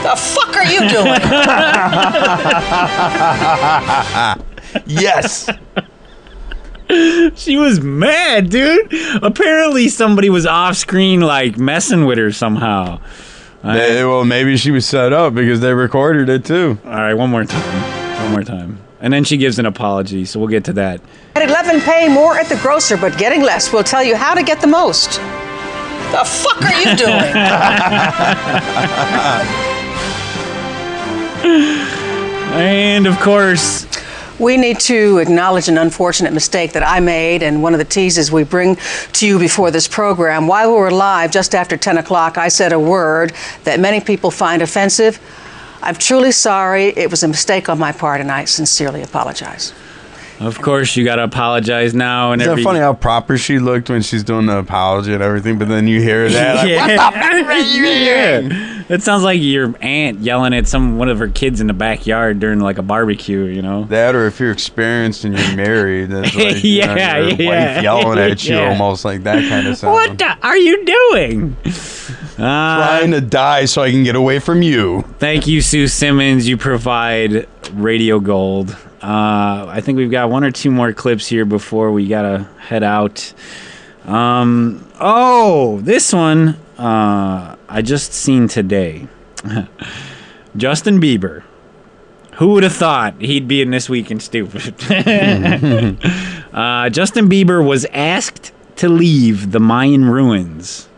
The fuck are you doing? Yes. She was mad, dude. Apparently somebody was off screen like messing with her somehow. Well, maybe she was set up because they recorded it too. All right, one more time. And then she gives an apology, so we'll get to that. At 11, paying more at the grocer but getting less. We'll tell you how to get the most. The fuck are you doing? And of course, we need to acknowledge an unfortunate mistake that I made, and one of the teases we bring to you before this program. While we were live just after 10 o'clock, I said a word that many people find offensive. I'm truly sorry. It was a mistake on my part, and I sincerely apologize. of course, you got to apologize now. And Isn't that funny how proper she looked when she's doing the apology and everything, but then you hear that, like, Yeah. what the fuck are you doing? It sounds like your aunt yelling at one of her kids in the backyard during like a barbecue, you know? That, or if you're experienced and you're married, that's like your wife yelling at you, almost like that kind of sound. What are you doing? Trying to die so I can get away from you. Thank you, Sue Simmons. You provide radio gold. I think we've got one or two more clips here before we gotta head out. This one I just seen today. Justin Bieber. Who would have thought he'd be in This Week in Stupid? Justin Bieber was asked to leave the Mayan ruins.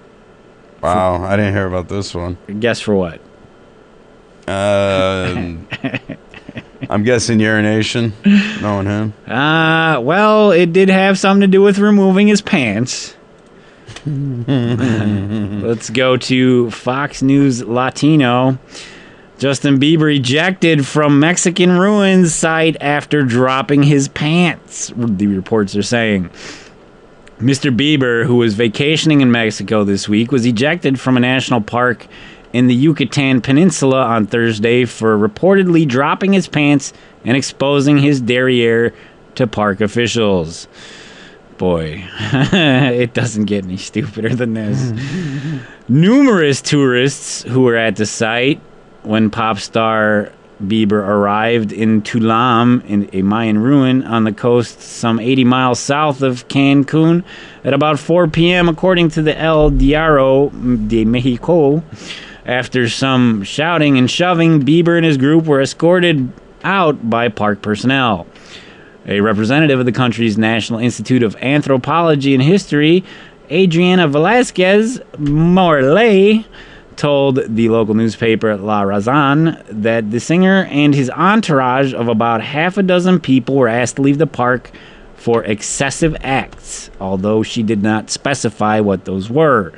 Wow, I didn't hear about this one. Guess for what? I'm guessing urination, knowing him. Well, it did have something to do with removing his pants. Let's go to Fox News Latino. Justin Bieber ejected from Mexican ruins site after dropping his pants, the reports are saying. Mr. Bieber, who was vacationing in Mexico this week, was ejected from a national park in the Yucatan Peninsula on Thursday for reportedly dropping his pants and exposing his derriere to park officials. Boy, it doesn't get any stupider than this. Numerous tourists who were at the site when pop star Bieber arrived in Tulam, in a Mayan ruin on the coast some 80 miles south of Cancun, at about 4 p.m., according to the El Diario de Mexico. After some shouting and shoving, Bieber and his group were escorted out by park personnel. A representative of the country's National Institute of Anthropology and History, Adriana Velasquez Morley, told the local newspaper La Razón that the singer and his entourage of about half a dozen people were asked to leave the park for excessive acts, although she did not specify what those were.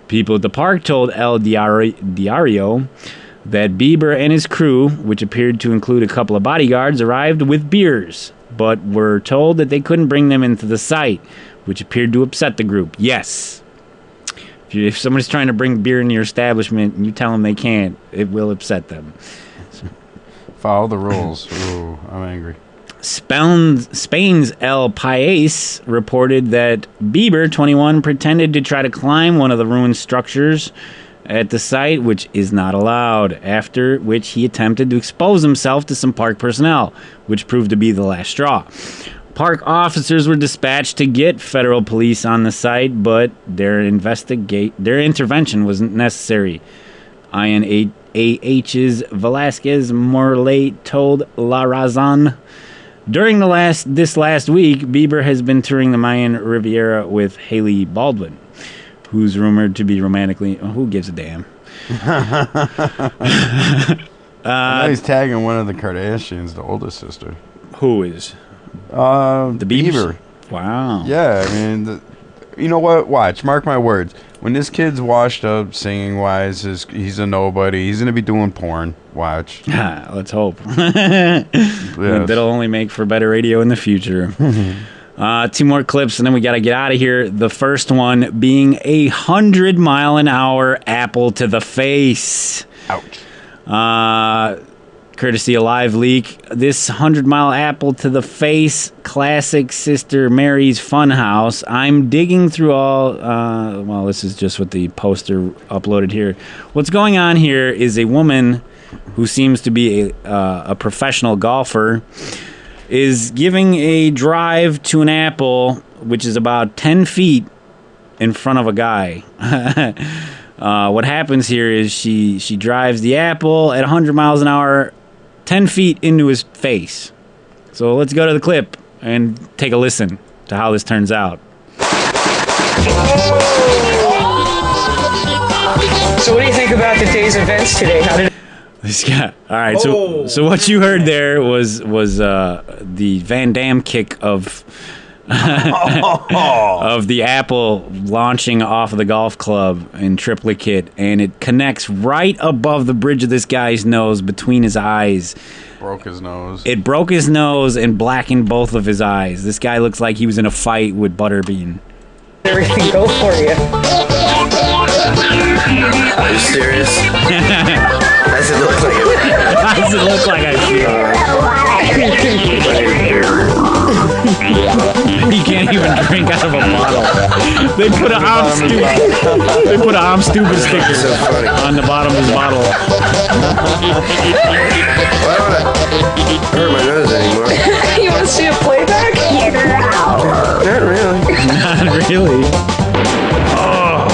People at the park told El Diario that Bieber and his crew, which appeared to include a couple of bodyguards, arrived with beers, but were told that they couldn't bring them into the site, which appeared to upset the group. Yes. If somebody's trying to bring beer into your establishment and you tell them they can't, it will upset them. Follow the rules. Ooh, I'm angry. Spain's El País reported that Bieber, 21, pretended to try to climb one of the ruined structures at the site, which is not allowed, after which he attempted to expose himself to some park personnel, which proved to be the last straw. Park officers were dispatched to get federal police on the site, but their intervention wasn't necessary. INAH's Velasquez Morley told La Razón. During this last week, Bieber has been touring the Mayan Riviera with Haley Baldwin, who's rumored to be romantically... who gives a damn? I know he's tagging one of the Kardashians, the oldest sister. Who is? The Bieber. Wow. Yeah, I mean, you know what? Watch, mark my words. When this kid's washed up, singing wise, he's a nobody. He's gonna be doing porn. Watch. Let's hope. That'll only make for better radio in the future. 2 more clips, and then we got to get out of here. The first one being 100-mile-an-hour apple to the face. Ouch. Courtesy of Live Leak. This 100-mile apple to the face, classic Sister Mary's Funhouse. I'm digging through all... well, this is just what the poster uploaded here. What's going on here is a woman who seems to be a professional golfer is giving a drive to an apple, which is about 10 feet in front of a guy. What happens here is she drives the apple at 100 miles an hour 10 feet into his face. So let's go to the clip and take a listen to how this turns out. So what do you think about the day's events today? How did this guy? All right, so what you heard there was the Van Damme kick of of the apple launching off of the golf club in triplicate, and it connects right above the bridge of this guy's nose between his eyes. Broke his nose. It broke his nose and blackened both of his eyes. This guy looks like he was in a fight with Butterbean. everything go for you? Are you serious? Does it look like it? Does it look like I see He can't even drink out of a bottle. They put an I'm stupid sticker on the bottom of his bottle. Why don't I hurt my nose anymore? You want to see a playback? Not really. Not really. Oh.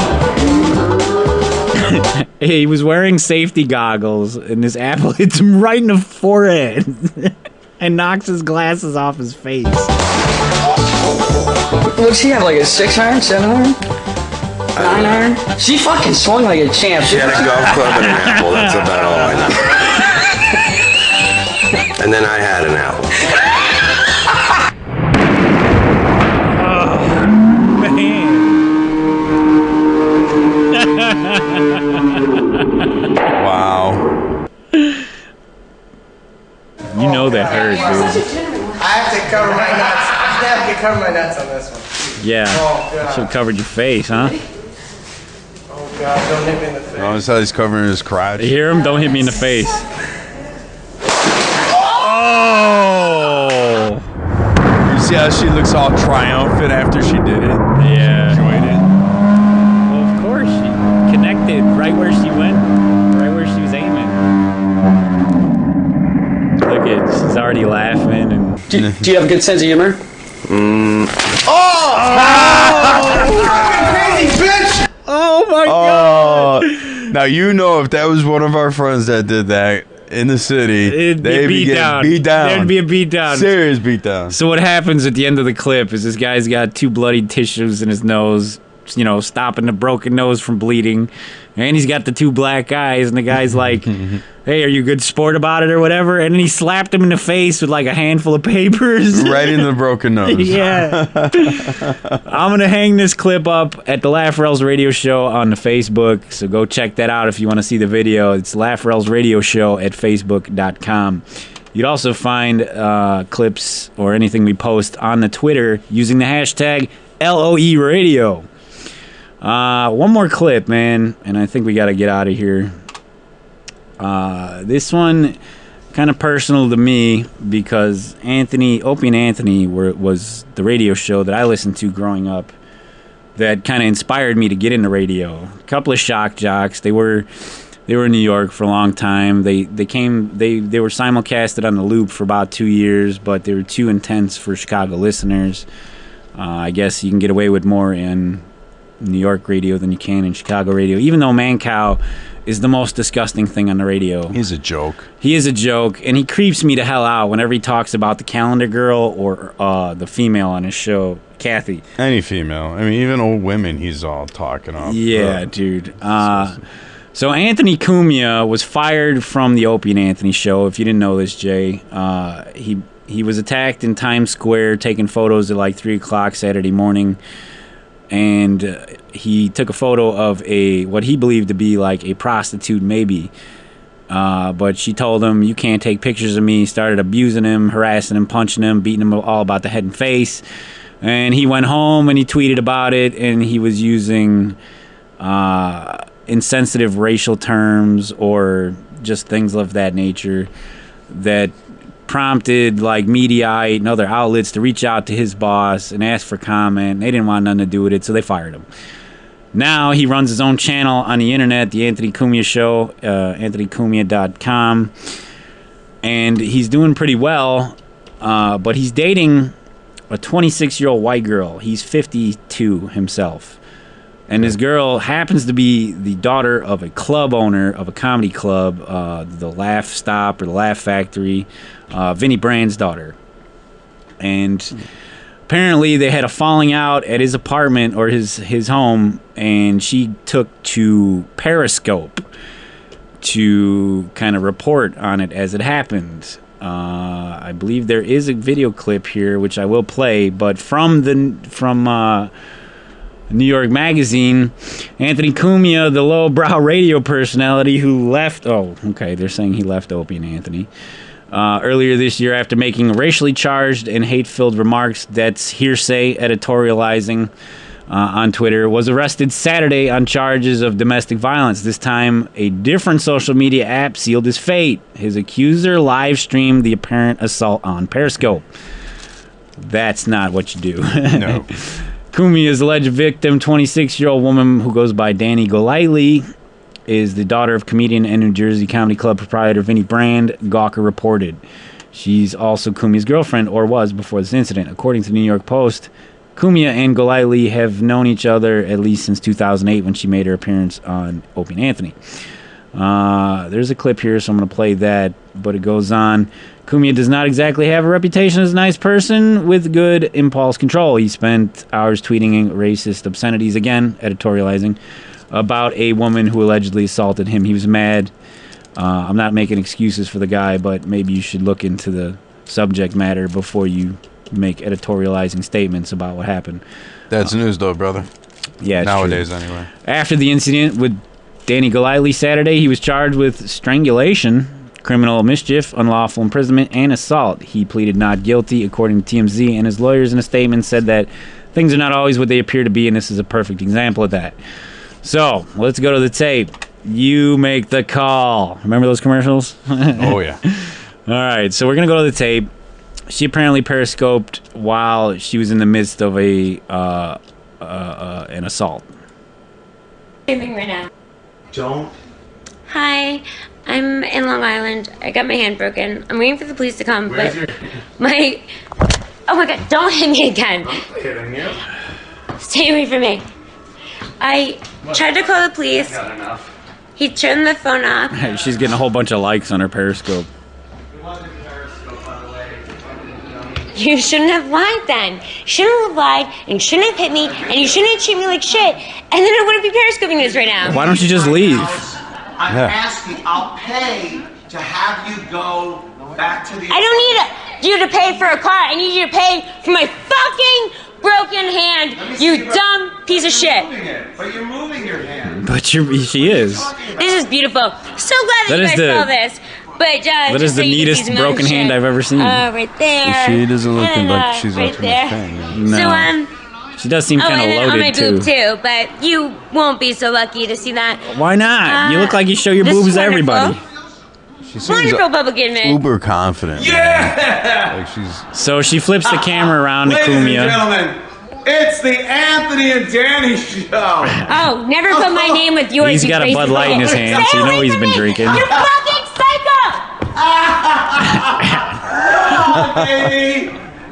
He was wearing safety goggles, and this apple hits him right in the forehead and knocks his glasses off his face. What'd she have, like a 6-iron, 7-iron? 9-iron? She fucking swung like a champ. She had a golf club and an apple. That's about all I know. And then I had an apple. Wow. You know that hurt, dude. I have to cover my nuts. I have to cover my nuts on this one. Yeah. Oh, God. Should have covered your face, huh? Oh, God, don't hit me in the face. Oh, that's how he's covering his crotch. You hear him? Don't hit me in the face. Oh! You see how she looks all triumphant after she did it? Yeah. She enjoyed it. Well, of course. She connected right where she went, right where she was aiming. Look at, she's already laughing. And Do you have a good sense of humor? Crazy bitch! Oh my God! Now you know if that was one of our friends that did that in the city, they'd be getting beat down. There'd be a beat down. Serious beat down. So what happens at the end of the clip is this guy's got 2 bloodied tissues in his nose, you know, stopping the broken nose from bleeding. And he's got the 2 black eyes, and the guy's like, hey, are you a good sport about it or whatever? And then he slapped him in the face with like a handful of papers. Right in the broken nose. Yeah. I'm going to hang this clip up at the LOERadio Show on the Facebook, so go check that out if you want to see the video. It's LOERadio Show at facebook.com. You'd also find clips or anything we post on the Twitter using the hashtag LOERadio. One more clip, man, and I think we got to get out of here. This one kind of personal to me because Opie and Anthony was the radio show that I listened to growing up that kind of inspired me to get into radio. A couple of shock jocks. They were in New York for a long time. They were simulcasted on the Loop for about 2 years, but they were too intense for Chicago listeners. I guess you can get away with more in New York radio than you can in Chicago radio, even though Mancow is the most disgusting thing on the radio. He's a joke. He is a joke, and he creeps me to hell out whenever he talks about the calendar girl or the female on his show, Kathy. Any female. I mean, even old women he's all talking up. Yeah, dude. So Anthony Cumia was fired from the Opie and Anthony show. If you didn't know this, Jay, he was attacked in Times Square, taking photos at like 3 o'clock Saturday morning, and he took a photo of what he believed to be like a prostitute, maybe. But she told him, "You can't take pictures of me." Started abusing him, harassing him, punching him, beating him all about the head and face. And he went home and he tweeted about it, and he was using insensitive racial terms or just things of that nature that prompted like Mediaite and other outlets to reach out to his boss and ask for comment. They didn't want nothing to do with it, so they fired him. Now he runs his own channel on the internet, the Anthony Cumia Show, anthonycumia.com, and he's doing pretty well, but he's dating a 26-year-old white girl. He's 52 himself. And this girl happens to be the daughter of a club owner of a comedy club, the Laugh Stop or the Laugh Factory, Vinnie Brand's daughter. And apparently they had a falling out at his apartment or his home, and she took to Periscope to kind of report on it as it happened. I believe there is a video clip here, which I will play, but from New York Magazine, Anthony Cumia, the lowbrow radio personality who left... Oh, okay, they're saying he left Opie and Anthony. Earlier this year, after making racially charged and hate-filled remarks, that's hearsay editorializing on Twitter, was arrested Saturday on charges of domestic violence. This time, a different social media app sealed his fate. His accuser live-streamed the apparent assault on Periscope. That's not what you do. No. Cumia's alleged victim, 26-year-old woman who goes by Danny Golightly, is the daughter of comedian and New Jersey Comedy Club proprietor Vinnie Brand, Gawker reported. She's also Cumia's girlfriend, or was before this incident. According to the New York Post, Cumia and Golightly have known each other at least since 2008 when she made her appearance on Opie and Anthony. There's a clip here, so I'm going to play that, but it goes on. Cumia does not exactly have a reputation as a nice person with good impulse control. He spent hours tweeting racist obscenities, again, editorializing, about a woman who allegedly assaulted him. He was mad. I'm not making excuses for the guy, but maybe you should look into the subject matter before you make editorializing statements about what happened. That's news, though, brother. Yeah, nowadays, true. anyway. After the incident with Danny Golightly Saturday, he was charged with strangulation, criminal mischief, unlawful imprisonment, and assault. He pleaded not guilty, according to TMZ, and his lawyers in a statement said that things are not always what they appear to be, and this is a perfect example of that. So, let's go to the tape. You make the call. Remember those commercials? Oh, yeah. All right, so we're going to go to the tape. She apparently periscoped while she was in the midst of an assault. Streaming right now. Don't. Hi, I'm in Long Island. I got my hand broken. I'm waiting for the police to come, but my... Oh my God, don't hit me again. I'm hitting you. Stay away from me. I tried to call the police. Got enough. He turned the phone off. She's getting a whole bunch of likes on her Periscope. You shouldn't have lied then. You shouldn't have lied, and you shouldn't have hit me, and you shouldn't have treated me like shit, and then I wouldn't be periscoping this right now. Why don't you just leave? I'm asking, I'll pay to have you go back to the... I don't need you to pay for a car. I need you to pay for my fucking broken hand, you dumb piece of shit. But you're moving your hand. But she is. This is beautiful. So glad that you guys saw this. But that is the neatest broken hand I've ever seen. Right there. She doesn't look like she's right up to there. much pain. No. So she does seem kind of and on my loaded boob too, but you won't be so lucky to see that. Why not? You look like you show your this boobs is to everybody. She seems Wonderful Republican man. uber confident. Yeah! Like she's. So she flips the camera around to Ladies and Cumia. gentlemen, it's the Anthony and Danny Show. Oh, never put my name with yours. He's you got a crazy Bud Light in his fucker. hand, so Stay you know away he's from been me. drinking. You fucking psycho! Oh, baby.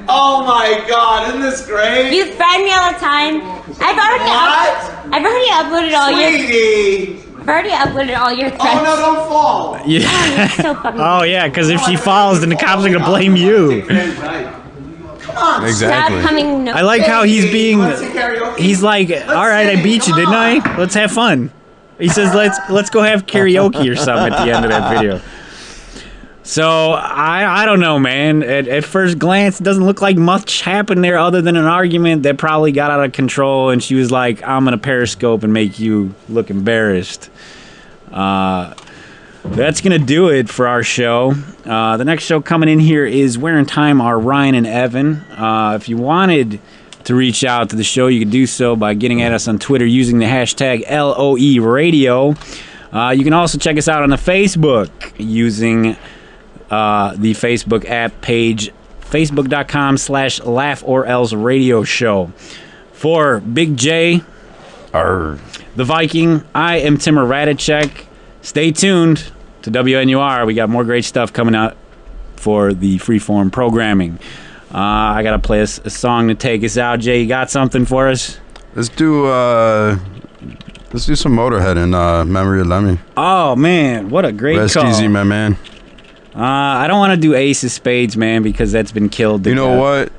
Oh my God, isn't this great? You threaten me all the time. I've already uploaded all Sweetie. I've already uploaded all your threats. Oh no, don't fall. Yeah. So fucking Oh yeah, because if she falls, then the cops are gonna blame you. Come on. Exactly. Stop coming. No. I like how he's being. Let's sing karaoke. He's like, all right, I beat you, didn't I? Let's have fun. He says, let's go have karaoke or something at the end of that video. So I don't know, man. At first glance, it doesn't look like much happened there other than an argument that probably got out of control. And she was like, I'm gonna periscope and make you look embarrassed. That's gonna do it for our show. The next show coming in here is Where in Time Are Ryan and Evan. If you wanted to reach out to the show, you could do so by getting at us on Twitter using the hashtag LOERadio. You can also check us out on the Facebook using the Facebook app page, facebook.com/LaughOrElseRadio For Big J, the Viking, I am Timur Radicek. Stay tuned to WNUR. We got more great stuff coming out for the freeform programming. I gotta play a song to take us out. Jay, you got something for us? Let's do some Motorhead in memory of Lemmy. Oh man, what a great Rest call. easy, my man. I don't want to do Ace of Spades, man, because that's been killed. to You know death. what?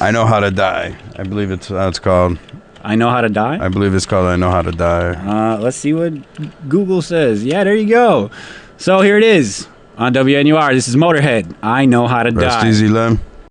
I Know How to Die. I believe it's how it's called. I Know How to Die? I believe it's called I Know How to Die. Let's see what Google says. Yeah, there you go. So here it is on WNUR. This is Motorhead. I Know How to Die. Rest easy, Lem.